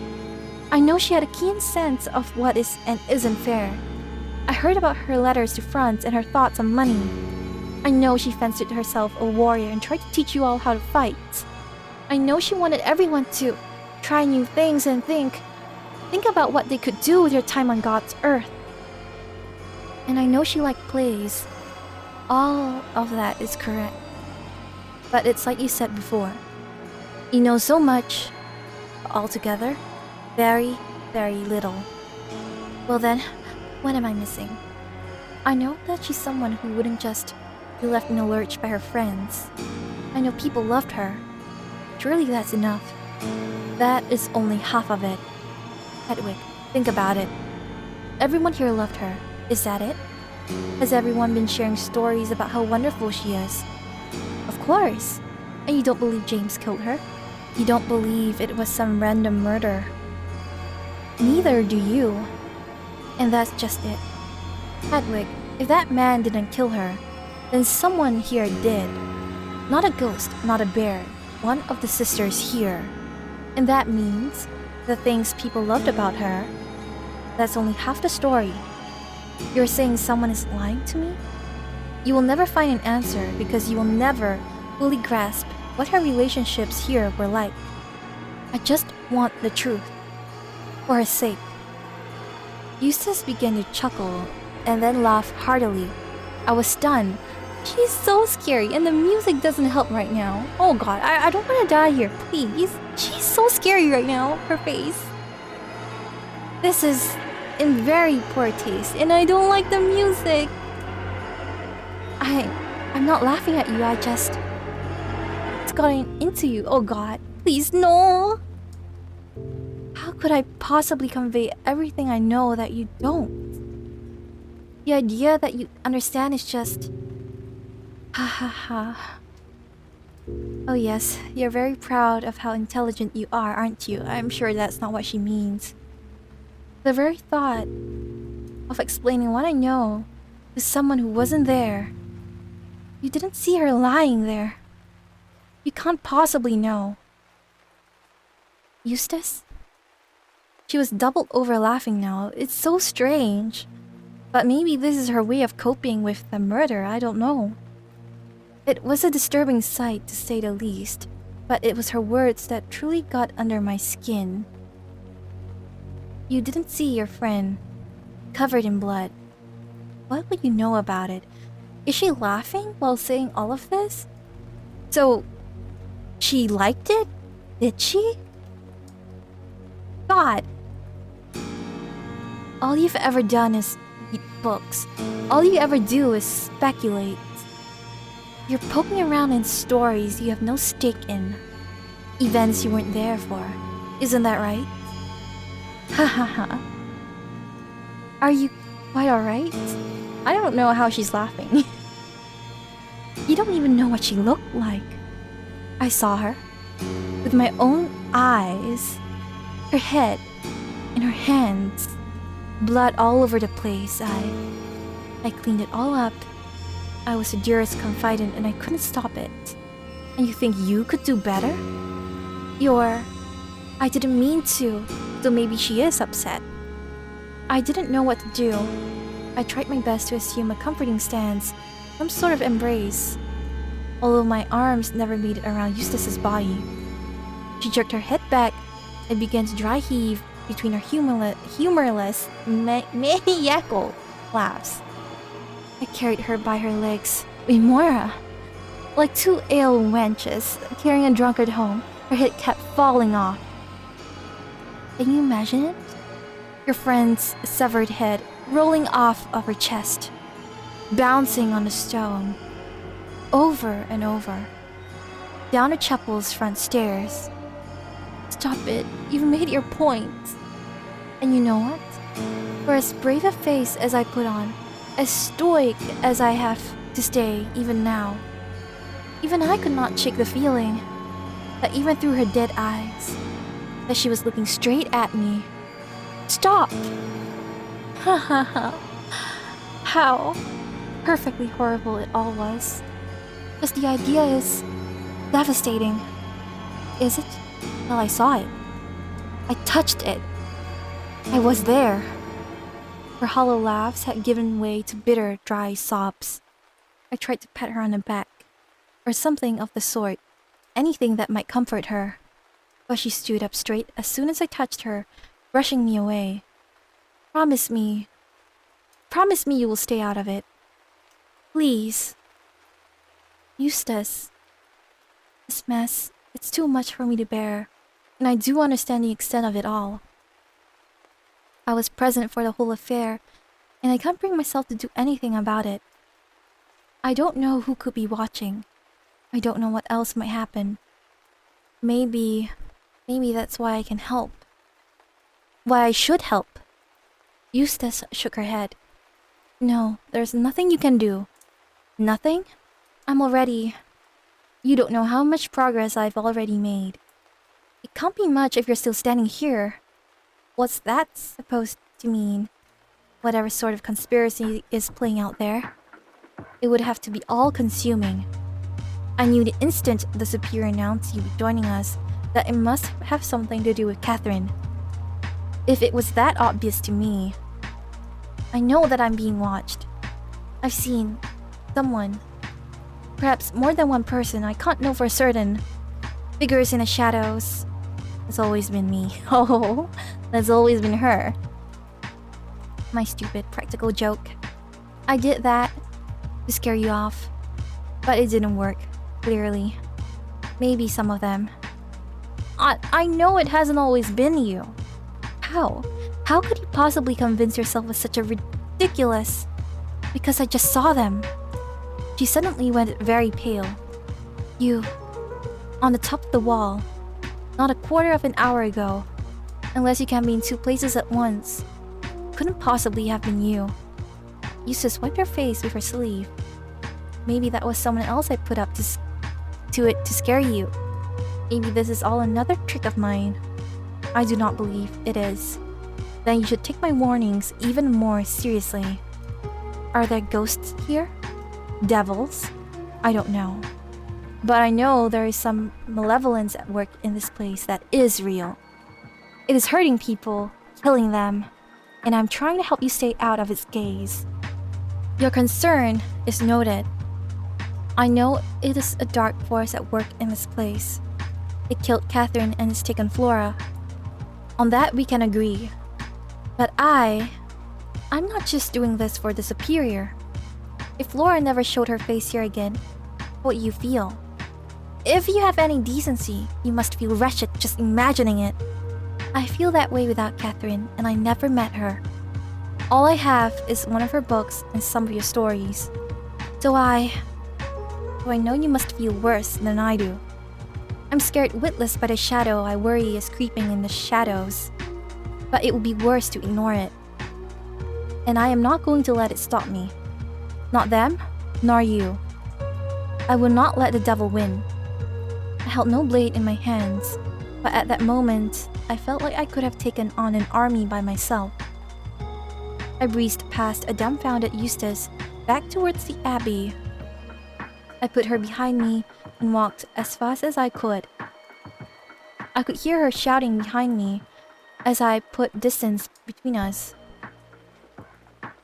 had a keen sense of what is and isn't fair. I heard about her letters to Franz and her thoughts on money. I know she fancied herself a warrior and tried to teach you all how to fight. I know she wanted everyone to try new things and think about what they could do with their time on God's earth. And I know she liked plays. All of that is correct. But it's like you said before. You know so much, but altogether, very, very little. Well then, what am I missing? I know that she's someone who wouldn't just be left in a lurch by her friends. I know people loved her. Surely that's enough. That is only half of it. Hedwig, think about it. Everyone here loved her. Is that it? Has everyone been sharing stories about how wonderful she is? Of course. And you don't believe James killed her? You don't believe it was some random murder. Neither do you. And that's just it. Hedwig, if that man didn't kill her, then someone here did. Not a ghost, not a bear. One of the sisters here. And that means the things people loved about her, that's only half the story. You're saying someone is lying to me? You will never find an answer because you will never fully grasp what her relationships here were like. I just want the truth. For her sake. Eustace began to chuckle and then laugh heartily. I was stunned. She's so scary and the music doesn't help right now. Oh god, I don't want to die here, please. She's so scary right now, her face. This is in very poor taste and I don't like the music. I'm not laughing at you, it's gotten into you. Oh god, please no. How could I possibly convey everything I know that you don't? The idea that you understand is just... Ha ha ha. Oh yes, you're very proud of how intelligent you are, aren't you? I'm sure that's not what she means. The very thought of explaining what I know to someone who wasn't there. You didn't see her lying there. You can't possibly know. Eustace? She was doubled over laughing now. It's so strange. But maybe this is her way of coping with the murder, I don't know. It was a disturbing sight, to say the least, but it was her words that truly got under my skin. You didn't see your friend, covered in blood. What would you know about it? Is she laughing while saying all of this? So, she liked it? Did she? God! All you've ever done is read books. All you ever do is speculate. You're poking around in stories you have no stake in. Events you weren't there for. Isn't that right? Ha ha ha. Are you quite alright? I don't know how she's laughing. You don't even know what she looked like. I saw her. With my own eyes. Her head. And her hands. Blood all over the place. I cleaned it all up. I was the dearest confidant and I couldn't stop it. And you think you could do better? I didn't mean to, though maybe she is upset. I didn't know what to do. I tried my best to assume a comforting stance, some sort of embrace. Although my arms never made it around Eustace's body. She jerked her head back and began to dry heave between her humorless, maniacal laughs. I carried her by her legs, remora, like two ale wenches carrying a drunkard home. Her head kept falling off. Can you imagine it? Your friend's severed head rolling off of her chest, bouncing on the stone, over and over, down the chapel's front stairs. Stop it, you've made your point. And you know what? For as brave a face as I put on, as stoic as I have to stay even now, even I could not shake the feeling that even through her dead eyes, that she was looking straight at me. Stop! Ha ha ha. How perfectly horrible it all was. Just the idea is devastating. Is it? Well, I saw it. I touched it. I was there. Her hollow laughs had given way to bitter, dry sobs. I tried to pat her on the back, or something of the sort, anything that might comfort her. But she stood up straight as soon as I touched her, brushing me away. Promise me you will stay out of it. Please. Eustace. This mess, it's too much for me to bear, and I do understand the extent of it all. I was present for the whole affair, and I can't bring myself to do anything about it. I don't know who could be watching. I don't know what else might happen. Maybe that's why I can help. Why I should help. Eustace shook her head. No, there's nothing you can do. Nothing? I'm already... You don't know how much progress I've already made. It can't be much if you're still standing here. What's that supposed to mean? Whatever sort of conspiracy is playing out there. It would have to be all-consuming. I knew the instant the Superior announced you were joining us that it must have something to do with Catherine. If it was that obvious to me... I know that I'm being watched. I've seen... someone. Perhaps more than one person, I can't know for certain. Figures in the shadows. It's always been me. Oh, that's always been her. My stupid practical joke. I did that to scare you off. But it didn't work, clearly. Maybe some of them. I know it hasn't always been you. How? How could you possibly convince yourself of such a ridiculous... Because I just saw them. She suddenly went very pale. You. On the top of the wall. Not a quarter of an hour ago. Unless you can be in two places at once. Couldn't possibly have been you. Eustace wiped her face with her sleeve. Maybe that was someone else I put up to scare you. Maybe this is all another trick of mine. I do not believe it is. Then you should take my warnings even more seriously. Are there ghosts here? Devils? I don't know. But I know there is some malevolence at work in this place that is real. It is hurting people, killing them, and I'm trying to help you stay out of its gaze. Your concern is noted. I know it is a dark force at work in this place. It killed Catherine and has taken Flora. On that we can agree. But I'm not just doing this for the Superior. If Flora never showed her face here again, what you feel? If you have any decency, you must feel wretched just imagining it. I feel that way without Catherine, and I never met her. All I have is one of her books and some of your stories. So I know you must feel worse than I do. I'm scared witless by the shadow I worry is creeping in the shadows. But it would be worse to ignore it. And I am not going to let it stop me. Not them, nor you. I will not let the devil win. I held no blade in my hands, but at that moment, I felt like I could have taken on an army by myself. I breezed past a dumbfounded Eustace back towards the Abbey. I put her behind me and walked as fast as I could. I could hear her shouting behind me as I put distance between us.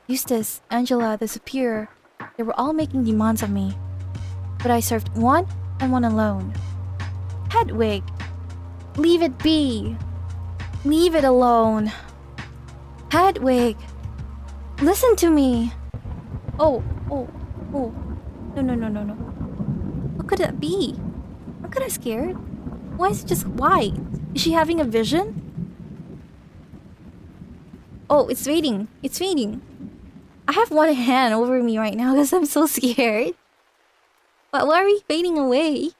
Eustace, Angela, the Superior, they were all making demands of me. But I served one and one alone. Hedwig! Leave it be! Leave it alone! Hedwig! Listen to me! Oh. No. What could that be? I'm kinda scared. Why is it just white? Is she having a vision? Oh, it's fading. It's fading. I have one hand over me right now because I'm so scared. But why are we fading away?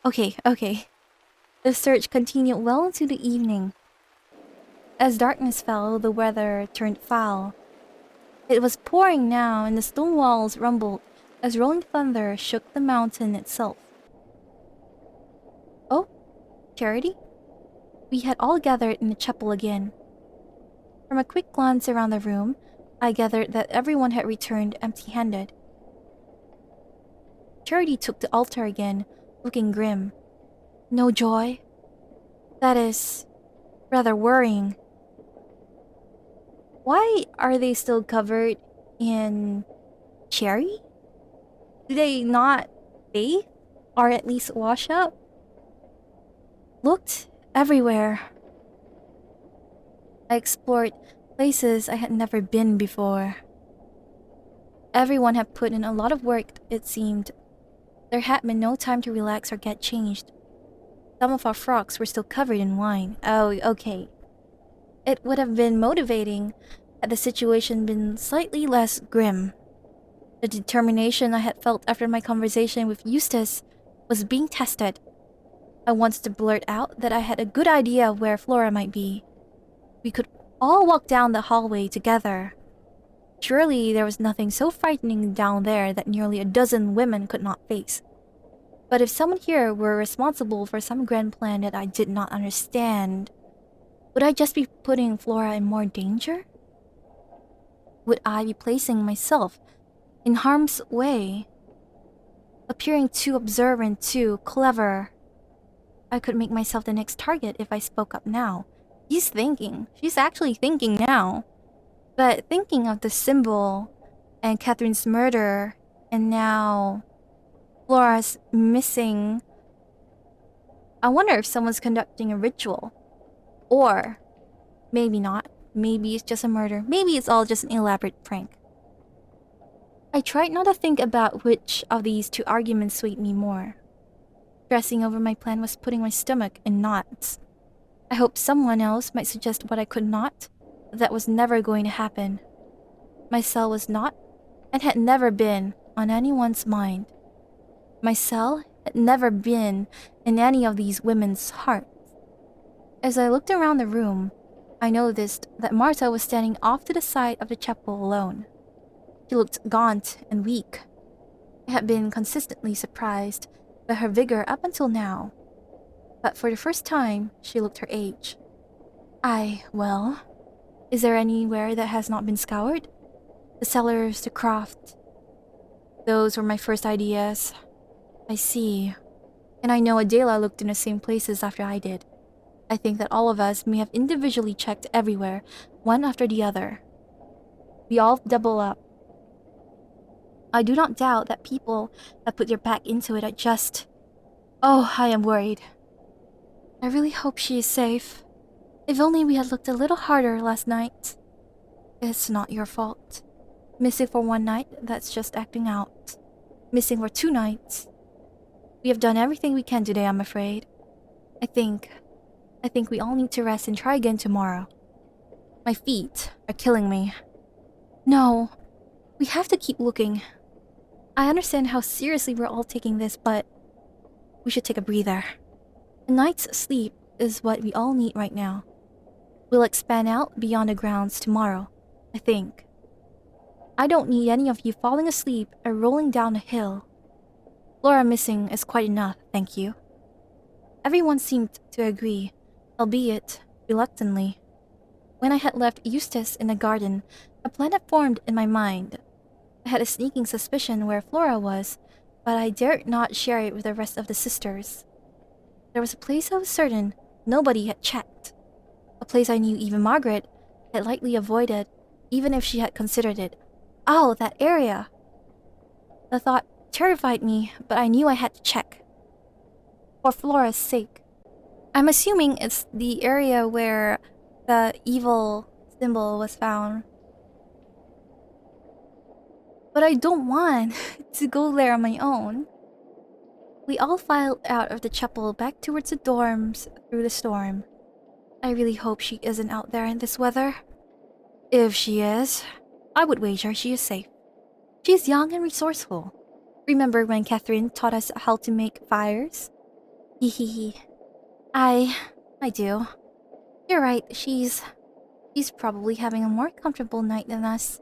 Okay. The search continued well into the evening. As darkness fell, the weather turned foul. It was pouring now, and the stone walls rumbled as rolling thunder shook the mountain itself. Oh, Charity? We had all gathered in the chapel again. From a quick glance around the room, I gathered that everyone had returned empty-handed. Charity took the altar again, looking grim. No joy? That is rather worrying. Why are they still covered in cherry? Do they not bathe? Or at least wash up? Looked everywhere. I explored places I had never been before. Everyone had put in a lot of work, it seemed. There had been no time to relax or get changed. Some of our frocks were still covered in wine. Oh, okay. It would have been motivating had the situation been slightly less grim. The determination I had felt after my conversation with Eustace was being tested. I wanted to blurt out that I had a good idea of where Flora might be. We could all walk down the hallway together. Surely there was nothing so frightening down there that nearly a dozen women could not face. But if someone here were responsible for some grand plan that I did not understand, would I just be putting Flora in more danger? Would I be placing myself in harm's way? Appearing too observant, too clever. I could make myself the next target if I spoke up now. He's thinking. She's actually thinking now. But thinking of the symbol and Catherine's murder and now Flora's missing. I wonder if someone's conducting a ritual. Or maybe not. Maybe it's just a murder. Maybe it's all just an elaborate prank. I tried not to think about which of these two arguments swayed me more. Stressing over my plan was putting my stomach in knots. I hoped someone else might suggest what I could not, but that was never going to happen. My cell was not, and had never been, on anyone's mind. My cell had never been in any of these women's hearts. As I looked around the room, I noticed that Marta was standing off to the side of the chapel alone. She looked gaunt and weak. I had been consistently surprised by her vigor up until now, but for the first time, she looked her age. Well, is there anywhere that has not been scoured? The cellars, the croft. Those were my first ideas. I see. And I know Adela looked in the same places after I did. I think that all of us may have individually checked everywhere, one after the other. We all double up. I do not doubt that people have put their back into it. I am worried. I really hope she is safe. If only we had looked a little harder last night. It's not your fault. Missing for one night, that's just acting out. Missing for 2 nights. We have done everything we can today, I'm afraid. I think we all need to rest and try again tomorrow. My feet are killing me. No, we have to keep looking. I understand how seriously we're all taking this, but we should take a breather. A night's sleep is what we all need right now. We'll expand out beyond the grounds tomorrow, I think. I don't need any of you falling asleep or rolling down a hill. Flora missing is quite enough, thank you. Everyone seemed to agree, albeit reluctantly. When I had left Eustace in the garden, a plan had formed in my mind. I had a sneaking suspicion where Flora was, but I dared not share it with the rest of the sisters. There was a place I was certain nobody had checked. A place I knew even Margaret had likely avoided, even if she had considered it. Oh, that area! The thought terrified me, but I knew I had to check. For Flora's sake. I'm assuming it's the area where the evil symbol was found. But I don't want to go there on my own. We all filed out of the chapel back towards the dorms through the storm. I really hope she isn't out there in this weather. If she is, I would wager she is safe. She's young and resourceful. Remember when Catherine taught us how to make fires? Hehehe. I do. You're right, she's probably having a more comfortable night than us.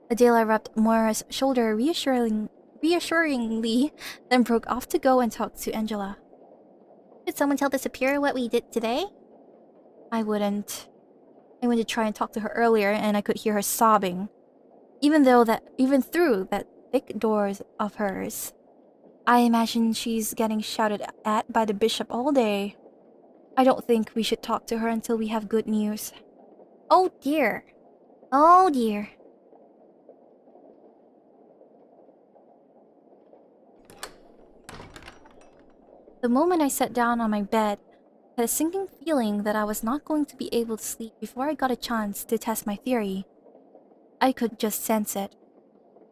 Adela rubbed Moira's shoulder reassuringly, then broke off to go and talk to Angela. Did someone tell the superior what we did today? I wouldn't. I went to try and talk to her earlier and I could hear her sobbing. Even through that thick doors of hers. I imagine she's getting shouted at by the bishop all day. I don't think we should talk to her until we have good news. Oh dear. Oh dear. The moment I sat down on my bed, I had a sinking feeling that I was not going to be able to sleep before I got a chance to test my theory. I could just sense it.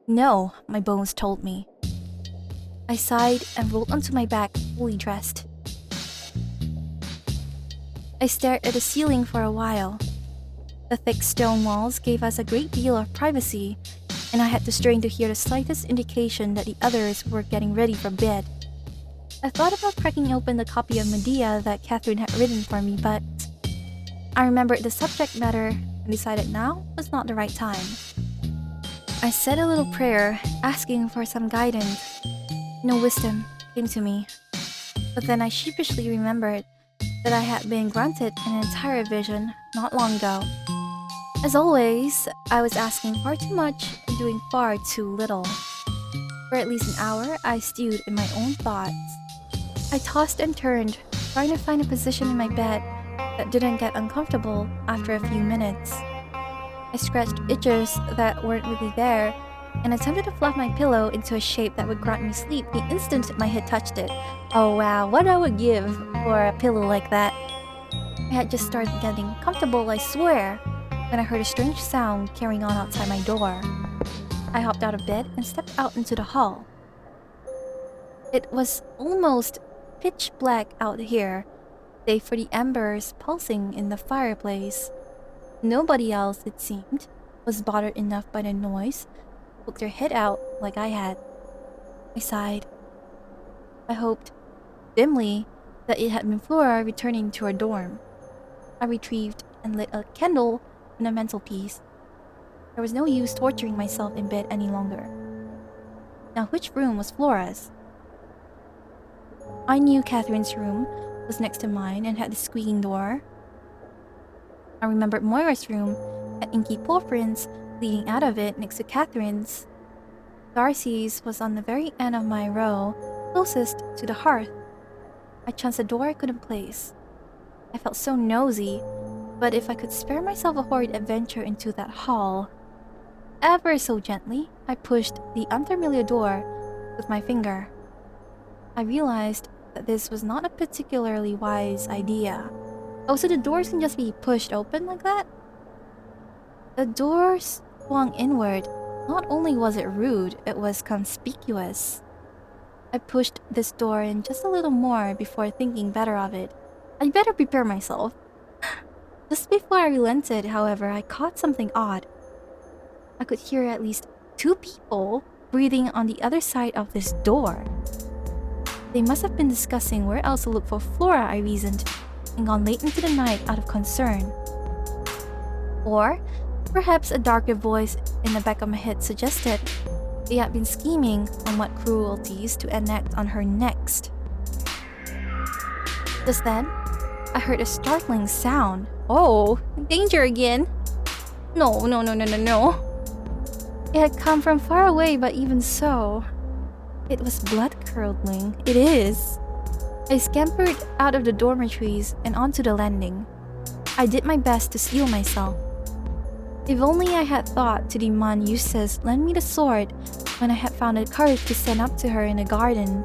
No, my bones told me. I sighed and rolled onto my back, fully dressed. I stared at the ceiling for a while. The thick stone walls gave us a great deal of privacy, and I had to strain to hear the slightest indication that the others were getting ready for bed. I thought about cracking open the copy of Medea that Catherine had written for me, but I remembered the subject matter and decided now was not the right time. I said a little prayer, asking for some guidance. No wisdom came to me, but then I sheepishly remembered that I had been granted an entire vision not long ago. As always, I was asking far too much and doing far too little. For at least an hour, I stewed in my own thoughts. I tossed and turned, trying to find a position in my bed that didn't get uncomfortable after a few minutes. I scratched itches that weren't really there and attempted to fluff my pillow into a shape that would grant me sleep the instant my head touched it. Oh wow, what I would give for a pillow like that. I had just started getting comfortable, I swear, when I heard a strange sound carrying on outside my door. I hopped out of bed and stepped out into the hall. It was almost pitch black out here, save for the embers pulsing in the fireplace. Nobody else, it seemed, was bothered enough by the noise to poke their head out like I had. I sighed. I hoped, dimly, that it had been Flora returning to her dorm. I retrieved and lit a candle on the mantelpiece. There was no use torturing myself in bed any longer. Now, which room was Flora's? I knew Catherine's room was next to mine and had the squeaking door. I remembered Moira's room had inky paw prints leading out of it next to Catherine's. Darcy's was on the very end of my row, closest to the hearth. I chanced a door I couldn't place. I felt so nosy, but if I could spare myself a horrid adventure into that hall... Ever so gently, I pushed the unfamiliar door with my finger. I realized that this was not a particularly wise idea. Oh, so the doors can just be pushed open like that? The door swung inward. Not only was it rude, it was conspicuous. I pushed this door in just a little more before thinking better of it. I'd better prepare myself. Just before I relented, however, I caught something odd. I could hear at least 2 people breathing on the other side of this door. They must have been discussing where else to look for Flora, I reasoned, and gone late into the night out of concern. Or perhaps a darker voice in the back of my head suggested they had been scheming on what cruelties to enact on her next. Just then, I heard a startling sound. Oh, danger again! No. It had come from far away, but even so, it was blood-curdling. It is. I scampered out of the dormitories and onto the landing. I did my best to steel myself. If only I had thought to demand Eustace lend me the sword when I had found the courage to stand up to her in the garden.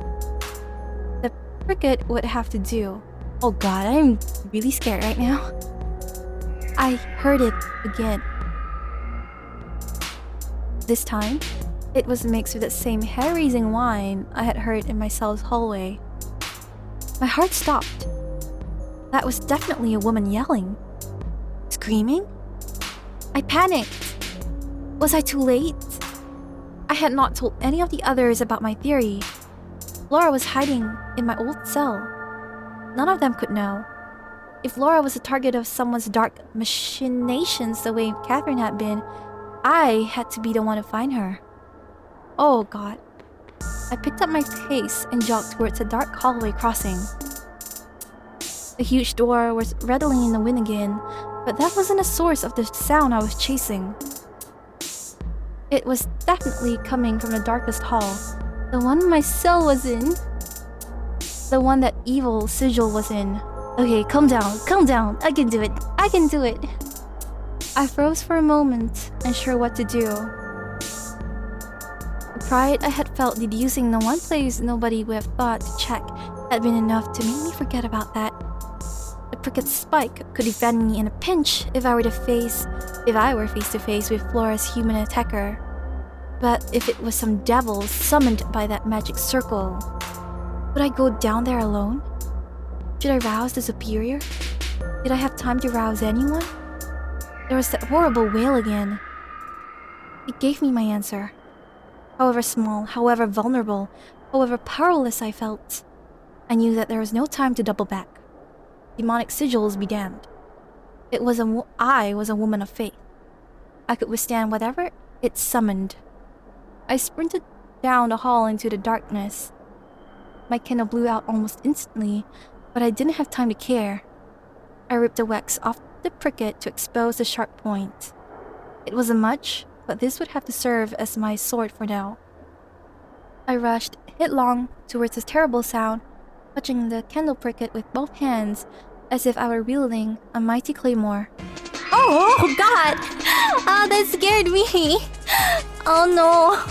The cricket would have to do. Oh god, I'm really scared right now. I heard it again. This time, it was mixed with that same hair-raising whine I had heard in my cell's hallway. My heart stopped. That was definitely a woman yelling. Screaming? I panicked. Was I too late? I had not told any of the others about my theory. Laura was hiding in my old cell. None of them could know. If Laura was the target of someone's dark machinations the way Catherine had been, I had to be the one to find her. Oh god. I picked up my pace and jogged towards a dark hallway crossing. The huge door was rattling in the wind again, but But that wasn't the source of the sound I was chasing. It was definitely coming from the darkest hall. The one my cell was in. The one that evil Sigil was in. Okay, calm down. I can do it. I froze for a moment, unsure what to do. The pride I had felt deducing the one place nobody would have thought to check had been enough to make me forget about that. The cricket's spike could defend me in a pinch if I were face to face with Flora's human attacker. But if it was some devil summoned by that magic circle, would I go down there alone? Should I rouse the superior? Did I have time to rouse anyone? There was that horrible wail again. It gave me my answer. However small, however vulnerable, however powerless I felt, I knew that there was no time to double back. Demonic sigils be damned. I was a woman of faith. I could withstand whatever it summoned. I sprinted down the hall into the darkness. My candle blew out almost instantly, but I didn't have time to care. I ripped the wax off the cricket to expose the sharp point. It wasn't much, but this would have to serve as my sword for now. I rushed headlong towards the terrible sound, clutching the candle cricket with both hands as if I were wielding a mighty claymore. Oh God! Oh, that scared me! Oh no!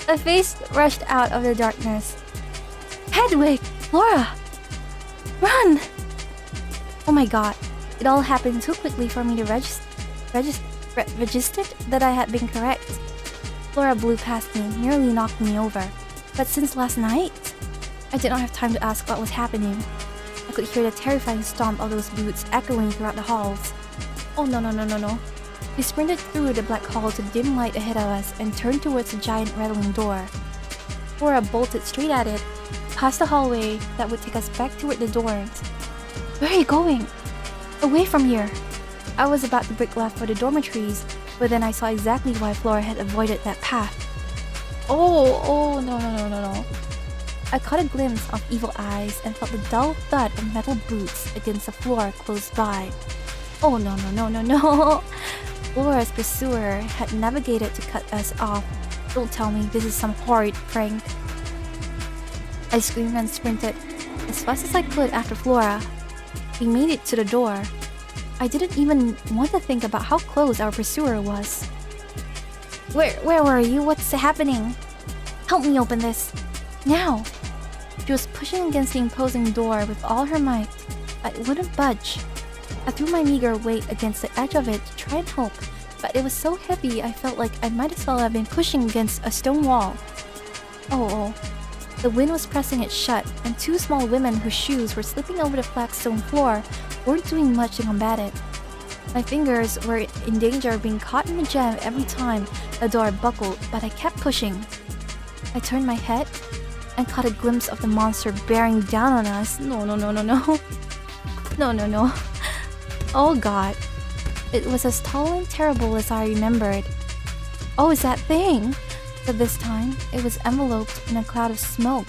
A face rushed out of the darkness. Hedwig! Flora! Run! Oh my God. It all happened too quickly for me to register that I had been correct. Flora blew past me, nearly knocked me over. But since last night, I did not have time to ask what was happening. I could hear the terrifying stomp of those boots echoing throughout the halls. Oh no. We sprinted through the black hall to the dim light ahead of us and turned towards the giant rattling door. Flora bolted straight at it, past the hallway that would take us back toward the dorms. Where are you going? Away from here. I was about to break left for the dormitories, but then I saw exactly why Flora had avoided that path. Oh, no. I caught a glimpse of evil eyes and felt the dull thud of metal boots against the floor close by. Oh no. Flora's pursuer had navigated to cut us off. Don't tell me this is some horrid prank. I screamed and sprinted as fast as I could after Flora. We made it to the door. I didn't even want to think about how close our pursuer was. Where were you? What's happening? Help me open this. Now! She was pushing against the imposing door with all her might, but it wouldn't budge. I threw my meager weight against the edge of it to try and help, but it was so heavy I felt like I might as well have been pushing against a stone wall. Oh. The wind was pressing it shut, and two small women whose shoes were slipping over the flagstone floor weren't doing much to combat it. My fingers were in danger of being caught in the jam every time the door buckled, but I kept pushing. I turned my head and caught a glimpse of the monster bearing down on us. No. No. Oh God. It was as tall and terrible as I remembered. Oh, it's that thing! But this time, it was enveloped in a cloud of smoke.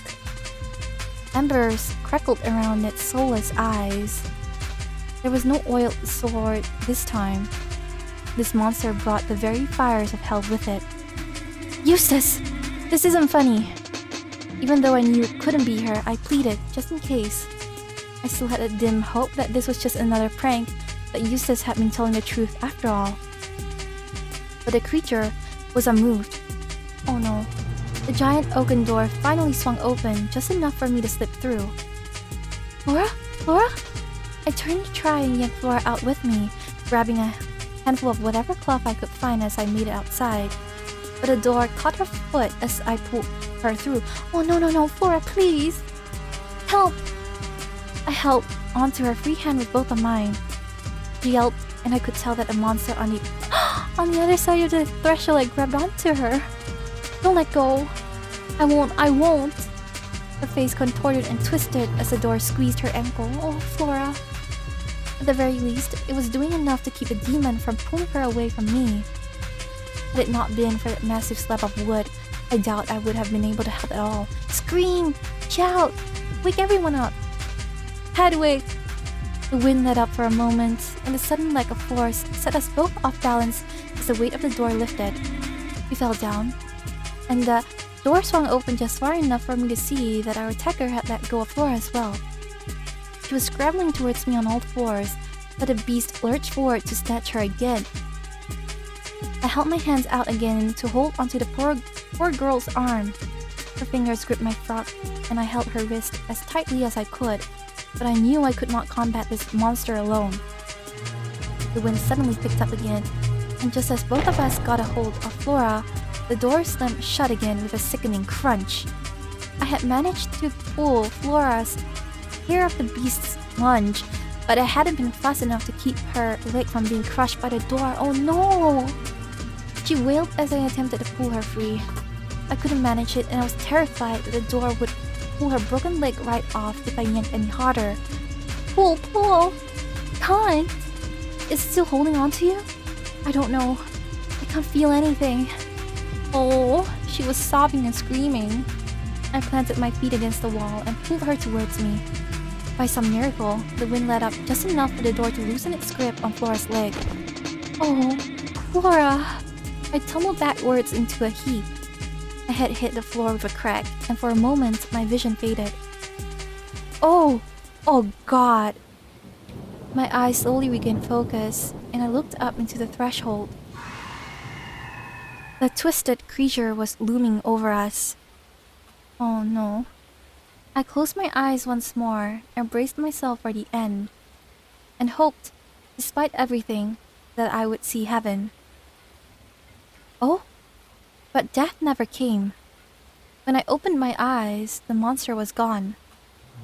Embers crackled around its soulless eyes. There was no oiled sword this time. This monster brought the very fires of hell with it. Eustace! This isn't funny. Even though I knew it couldn't be her, I pleaded, just in case. I still had a dim hope that this was just another prank, that Eustace had been telling the truth after all. But the creature was unmoved. Oh no. The giant oaken door finally swung open, just enough for me to slip through. Flora? I turned to try and yank Flora out with me, grabbing a handful of whatever cloth I could find as I made it outside. But the door caught her foot as I pulled her through. Oh no, Flora, please! Help! I held onto her free hand with both of mine. She yelped, and I could tell that a monster on the other side of the threshold had grabbed onto her. Don't let go. I won't. Her face contorted and twisted as the door squeezed her ankle. Oh, Flora. At the very least, it was doing enough to keep the demon from pulling her away from me. Had it not been for that massive slab of wood, I doubt I would have been able to help at all. Scream! Shout! Wake everyone up! Hedwig! The wind let up for a moment, and the sudden leg of force set us both off balance as the weight of the door lifted. We fell down, and the door swung open just far enough for me to see that our attacker had let go of Flora as well. She was scrambling towards me on all fours, but the beast lurched forward to snatch her again. I held my hands out again to hold onto the poor girl's arm. Her fingers gripped my frock, and I held her wrist as tightly as I could, but I knew I could not combat this monster alone. The wind suddenly picked up again, and just as both of us got a hold of Flora, the door slammed shut again with a sickening crunch. I had managed to pull Flora's hair of the beast's lunge, but I hadn't been fast enough to keep her leg from being crushed by the door. Oh no! She wailed as I attempted to pull her free. I couldn't manage it, and I was terrified that the door would pull her broken leg right off if I yanked any harder. Pull! Can't! Is it still holding on to you? I don't know. I can't feel anything. Oh, she was sobbing and screaming. I planted my feet against the wall and pulled her towards me. By some miracle, the wind let up just enough for the door to loosen its grip on Flora's leg. Oh, Flora! I tumbled backwards into a heap. My head hit the floor with a crack, and for a moment, my vision faded. Oh God! My eyes slowly regained focus, and I looked up into the threshold. The twisted creature was looming over us. Oh no. I closed my eyes once more and braced myself for the end, and hoped, despite everything, that I would see heaven. Oh? But death never came. When I opened my eyes, the monster was gone.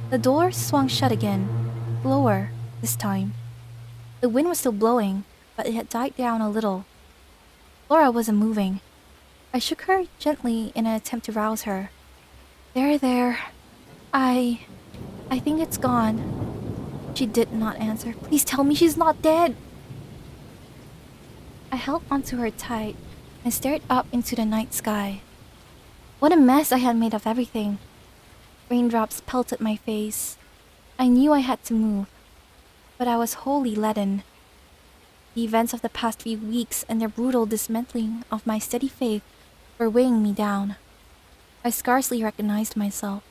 The door swung shut again, lower this time. The wind was still blowing, but it had died down a little. Flora wasn't moving. I shook her gently in an attempt to rouse her. There. I think it's gone. She did not answer. Please tell me she's not dead. I held onto her tight and stared up into the night sky. What a mess I had made of everything. Raindrops pelted my face. I knew I had to move, but I was wholly leaden. The events of the past few weeks and their brutal dismantling of my steady faith were weighing me down. I scarcely recognized myself.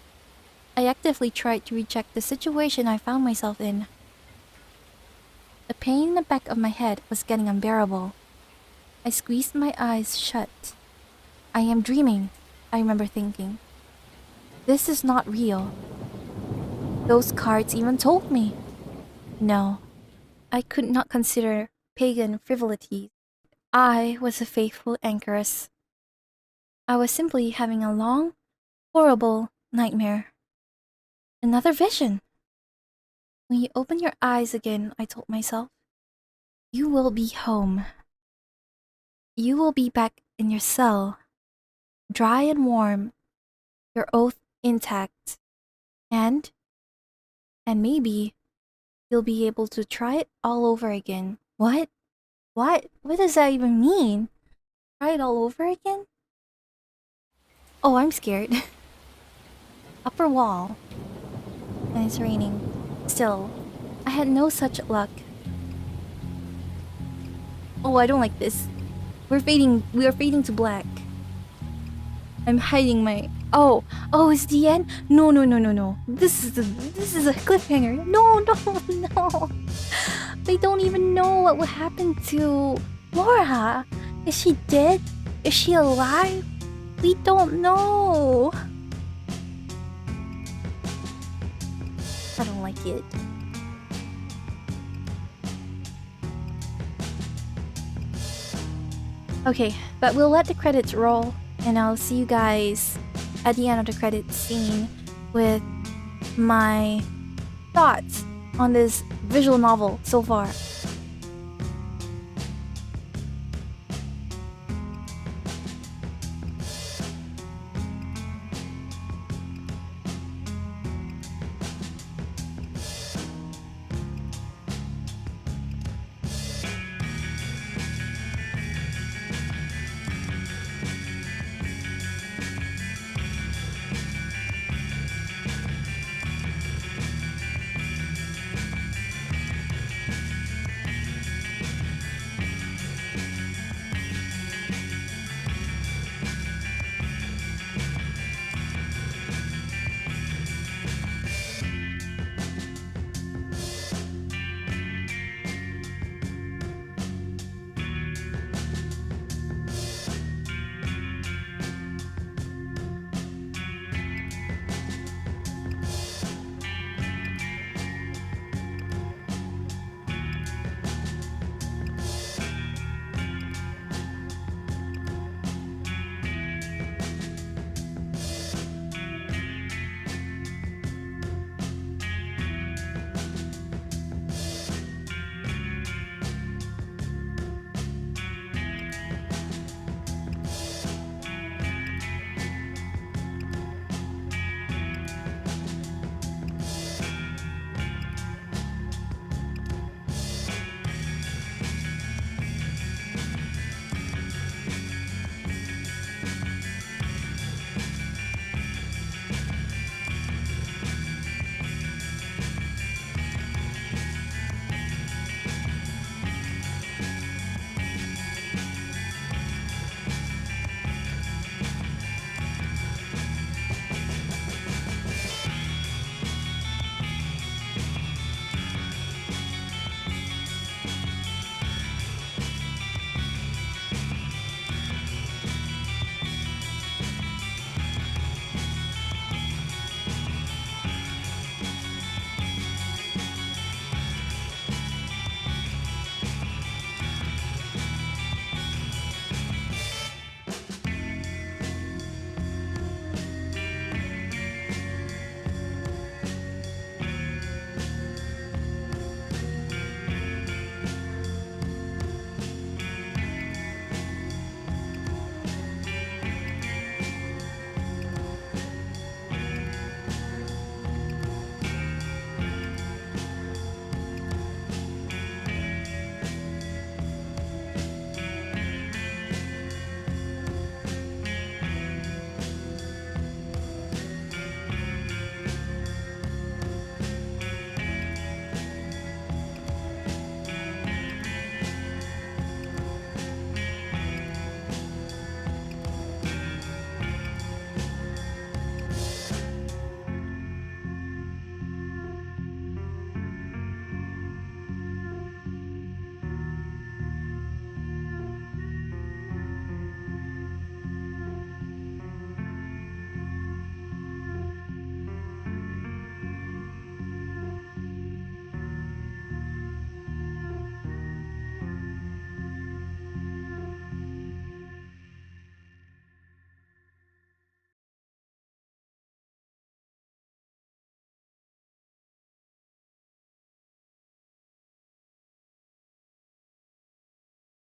I actively tried to reject the situation I found myself in. The pain in the back of my head was getting unbearable. I squeezed my eyes shut. I am dreaming, I remember thinking. This is not real. Those cards even told me. No, I could not consider pagan frivolities. I was a faithful anchoress. I was simply having a long, horrible nightmare. Another vision. When you open your eyes again, I told myself, you will be home. You will be back in your cell, dry and warm, your oath intact, and maybe you'll be able to try it all over again. What? What does that even mean? Try it all over again? Oh, I'm scared. Upper wall. And it's raining. Still, I had no such luck. Oh, I don't like this. We are fading to black. I'm hiding my... Oh, it's the end? No. This is a cliffhanger. No. They don't even know what will happen to Laura. Is she dead? Is she alive? We don't know. I don't like it. Okay, but we'll let the credits roll, and I'll see you guys at the end of the credits scene with my thoughts on this visual novel so far.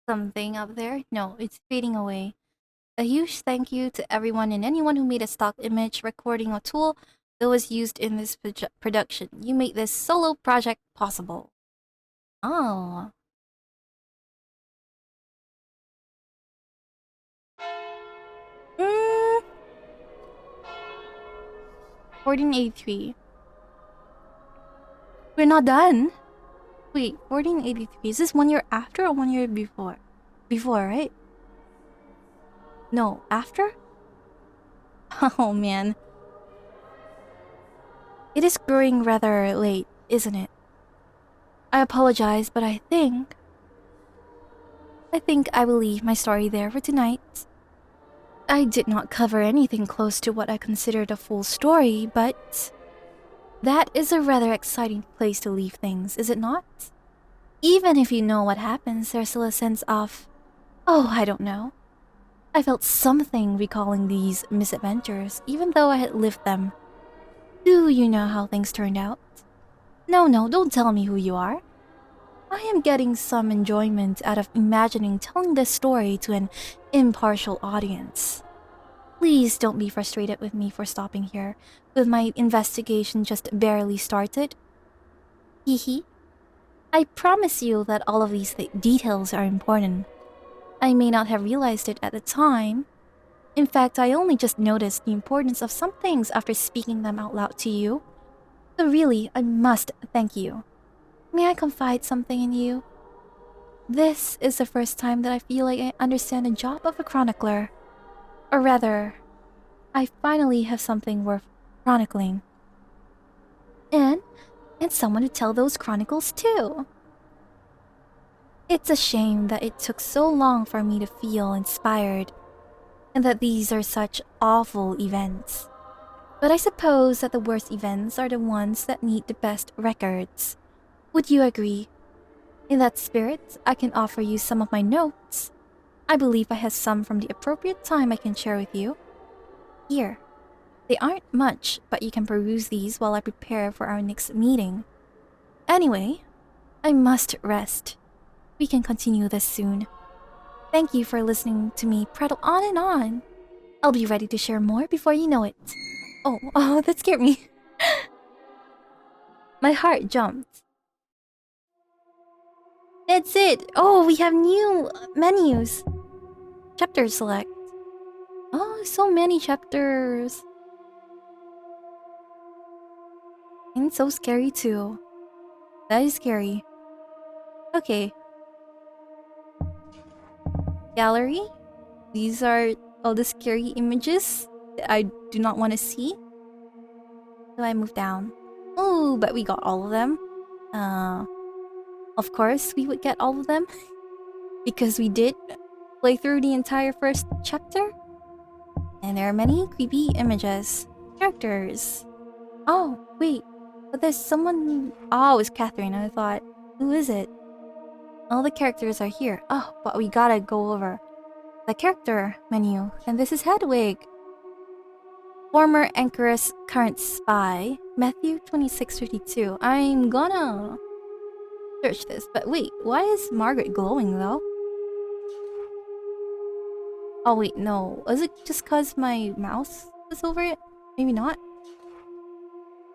something up there? No, it's fading away. A huge thank you to everyone and anyone who made a stock image recording a tool that was used in this production. You made this solo project possible. Oh. 1483. We're not done. Wait, 1483. Is this 1 year after or 1 year before? Before, right? No, after? Oh man. It is growing rather late, isn't it? I apologize, but I think I will leave my story there for tonight. I did not cover anything close to what I considered a full story, but that is a rather exciting place to leave things, is it not? Even if you know what happens, there's still a sense of, oh, I don't know. I felt something recalling these misadventures, even though I had lived them. Do you know how things turned out? No, don't tell me who you are. I am getting some enjoyment out of imagining telling this story to an impartial audience. Please don't be frustrated with me for stopping here, with my investigation just barely started. Hehe. I promise you that all of these details are important. I may not have realized it at the time. In fact, I only just noticed the importance of some things after speaking them out loud to you. So really, I must thank you. May I confide something in you? This is the first time that I feel like I understand the job of a chronicler. Or rather, I finally have something worth chronicling. And someone to tell those chronicles too. It's a shame that it took so long for me to feel inspired, and that these are such awful events. But I suppose that the worst events are the ones that need the best records. Would you agree? In that spirit, I can offer you some of my notes. I believe I have some from the appropriate time I can share with you. Here. They aren't much, but you can peruse these while I prepare for our next meeting. Anyway, I must rest. We can continue this soon. Thank you for listening to me prattle on and on. I'll be ready to share more before you know it. Oh, that scared me. My heart jumped. That's it. Oh, we have new menus. Chapter select. Oh, so many chapters. And so scary too. That is scary. Okay. Gallery. These are all the scary images that I do not want to see. So I move down. Oh, but we got all of them. Of course we would get all of them. Because we did play through the entire first chapter. And there are many creepy images. Characters. Oh, wait. But there's someone... Oh, it's Catherine. I thought, who is it? All the characters are here. Oh, but we gotta go over the character menu. And this is Hedwig. Former Anchoress, current spy. Matthew 2652. I'm gonna search this. But wait, why is Margaret glowing though? Oh wait, no. Was it just cause my mouse was over it? Maybe not.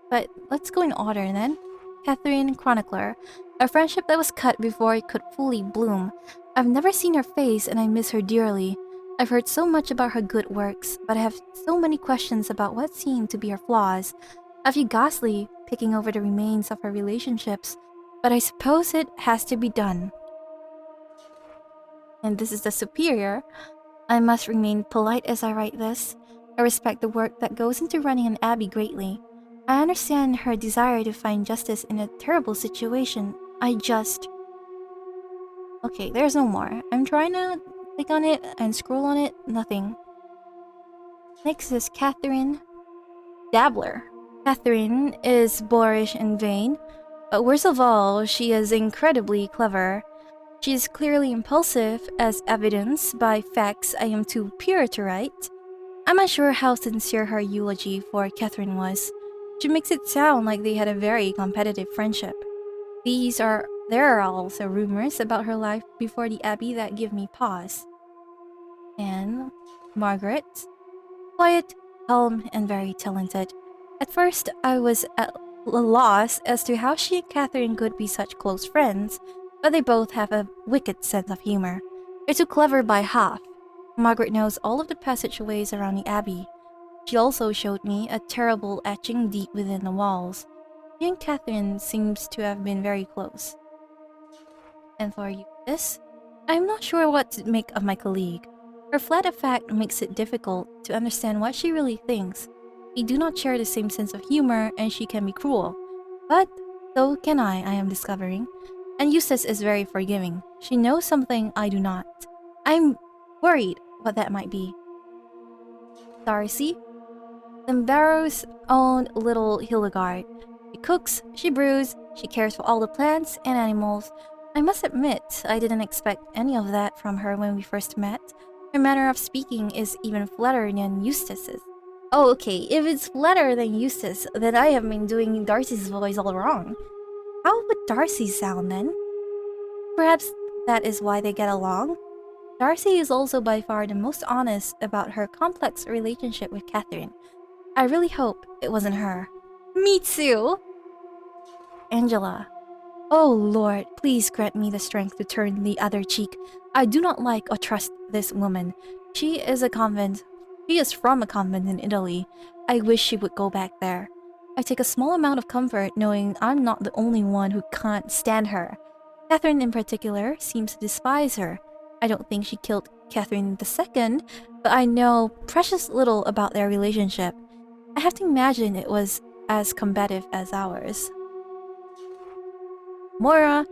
But let's go in order then. Catherine Chronicler. A friendship that was cut before it could fully bloom. I've never seen her face and I miss her dearly. I've heard so much about her good works, but I have so many questions about what seem to be her flaws. I feel ghastly picking over the remains of her relationships, but I suppose it has to be done. And this is the superior. I must remain polite as I write this. I respect the work that goes into running an abbey greatly. I understand her desire to find justice in a terrible situation. I just... Okay, there's no more. I'm trying to click on it and scroll on it. Nothing. Next is Catherine Dabbler. Catherine is boorish and vain, but worst of all, she is incredibly clever. She is clearly impulsive, as evidenced by facts I am too pure to write. I'm not sure how sincere her eulogy for Catherine was. She makes it sound like they had a very competitive friendship. There there are also rumors about her life before the Abbey that give me pause. And Margaret, quiet, calm, and very talented. At first, I was at a loss as to how she and Catherine could be such close friends, but they both have a wicked sense of humor. They're too clever by half. Margaret knows all of the passageways around the Abbey. She also showed me a terrible etching deep within the walls. She and Catherine seems to have been very close. And for Eustace, I'm not sure what to make of my colleague. Her flat effect makes it difficult to understand what she really thinks. We do not share the same sense of humor and she can be cruel. But so can I am discovering. And Eustace is very forgiving. She knows something I do not. I'm worried what that might be. Darcy, Limbero's own little Hildegard. She cooks, she brews, she cares for all the plants and animals. I must admit, I didn't expect any of that from her when we first met. Her manner of speaking is even flatter than Eustace's. Oh, okay, if it's flatter than Eustace, then I have been doing Darcy's voice all wrong. How would Darcy sound then? Perhaps that is why they get along? Darcy is also by far the most honest about her complex relationship with Catherine. I really hope it wasn't her. Me too! Angela. Oh Lord, please grant me the strength to turn the other cheek. I do not like or trust this woman. She is from a convent in Italy. I wish she would go back there. I take a small amount of comfort knowing I'm not the only one who can't stand her. Catherine in particular seems to despise her. I don't think she killed Catherine II, but I know precious little about their relationship. I have to imagine it was as combative as ours. Moira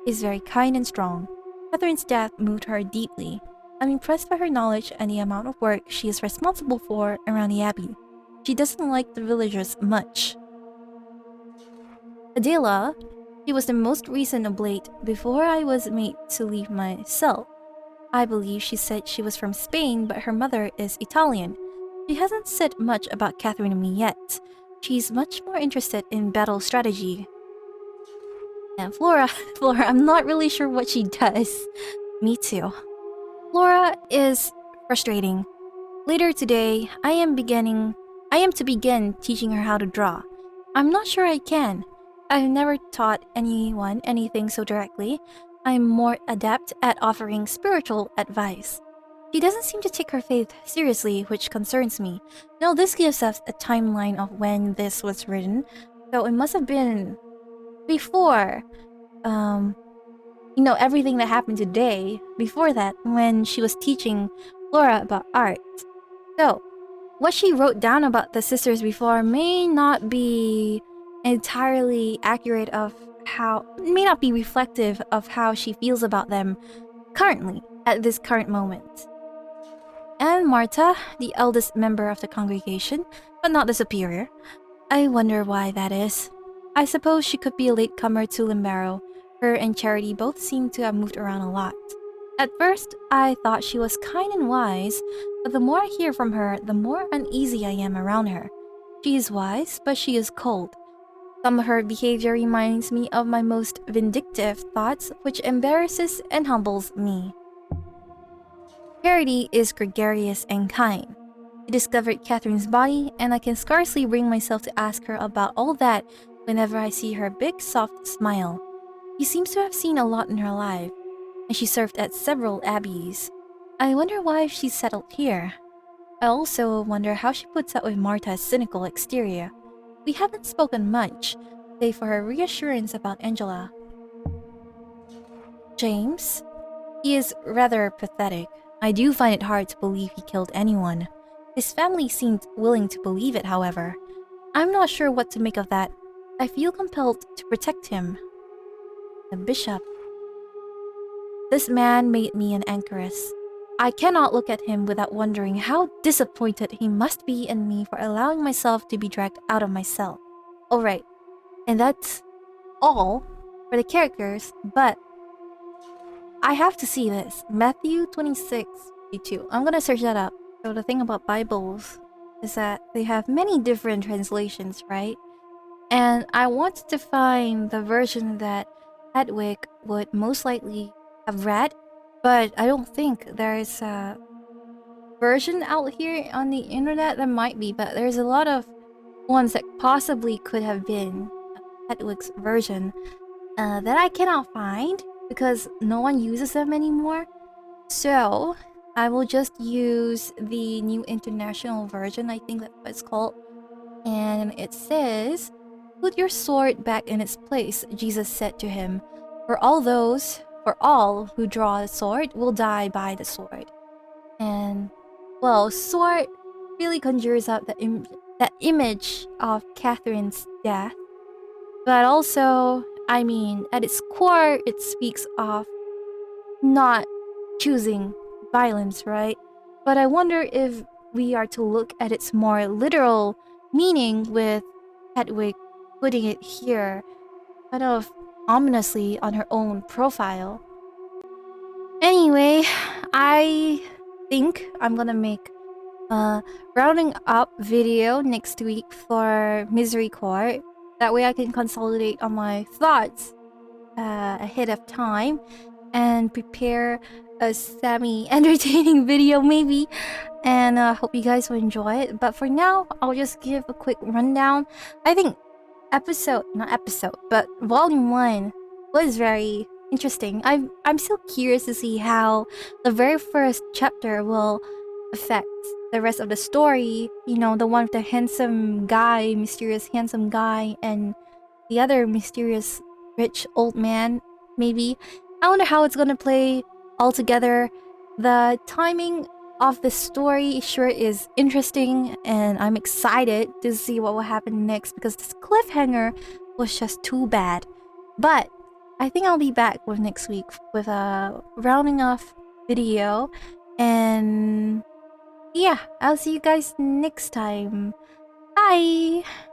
is very kind and strong. Catherine's death moved her deeply. I'm impressed by her knowledge and the amount of work she is responsible for around the Abbey. She doesn't like the villagers much. Adela, she was the most recent oblate before I was made to leave my cell. I believe she said she was from Spain, but her mother is Italian. She hasn't said much about Catherine and me yet. She's much more interested in battle strategy. And Flora, I'm not really sure what she does. Me too. Flora is frustrating. Later today, I am to begin teaching her how to draw. I'm not sure I can. I've never taught anyone anything so directly. I'm more adept at offering spiritual advice. She doesn't seem to take her faith seriously, which concerns me. Now, this gives us a timeline of when this was written, so it must have been before, everything that happened today, before that, when she was teaching Flora about art. So, what she wrote down about the sisters before may not be entirely accurate may not be reflective of how she feels about them currently, at this current moment. And Marta, the eldest member of the congregation, but not the superior. I wonder why that is. I suppose she could be a latecomer to Limbero. Her and Charity both seem to have moved around a lot. At first, I thought she was kind and wise, but the more I hear from her, the more uneasy I am around her. She is wise, but she is cold. Some of her behavior reminds me of my most vindictive thoughts, which embarrasses and humbles me. Charity is gregarious and kind. She discovered Catherine's body, and I can scarcely bring myself to ask her about all that whenever I see her big, soft smile. She seems to have seen a lot in her life, and she served at several abbeys. I wonder why she settled here. I also wonder how she puts up with Marta's cynical exterior. We haven't spoken much, save for her reassurance about Angela. James? He is rather pathetic. I do find it hard to believe he killed anyone. His family seemed willing to believe it, however. I'm not sure what to make of that. I feel compelled to protect him. The bishop. This man made me an anchoress. I cannot look at him without wondering how disappointed he must be in me for allowing myself to be dragged out of my cell. Alright, and that's all for the characters, but I have to see this. Matthew 26:52. I'm gonna search that up. So the thing about Bibles is that they have many different translations, right? And I wanted to find the version that Hedwig would most likely have read, but I don't think there's a version out here on the internet. There might be, but there's a lot of ones that possibly could have been Hedwig's version that I cannot find because no one uses them anymore. So I will just use the New International Version, I think that's what it's called. And it says, "Put your sword back in its place," Jesus said to him. For all who draw a sword will die by the sword." And, well, sword really conjures up that image of Catherine's death. But also, I mean, at its core, it speaks of not choosing violence, right? But I wonder if we are to look at its more literal meaning with Hedwig putting it here, kind of ominously on her own profile. Anyway, I think I'm gonna make a rounding up video next week for Misery Court. That way I can consolidate on my thoughts ahead of time and prepare a semi-entertaining video maybe, and hope you guys will enjoy it. But for now, I'll just give a quick rundown. I think but volume 1 was very interesting. I'm still curious to see how the very first chapter will affect the rest of the story. You know, the one with the mysterious handsome guy, and the other mysterious rich old man, maybe. I wonder how it's gonna play all together. The timing of the story sure is interesting, and I'm excited to see what will happen next because this cliffhanger was just too bad. But I think I'll be back with next week with a rounding off video, and yeah, I'll see you guys next time. Bye!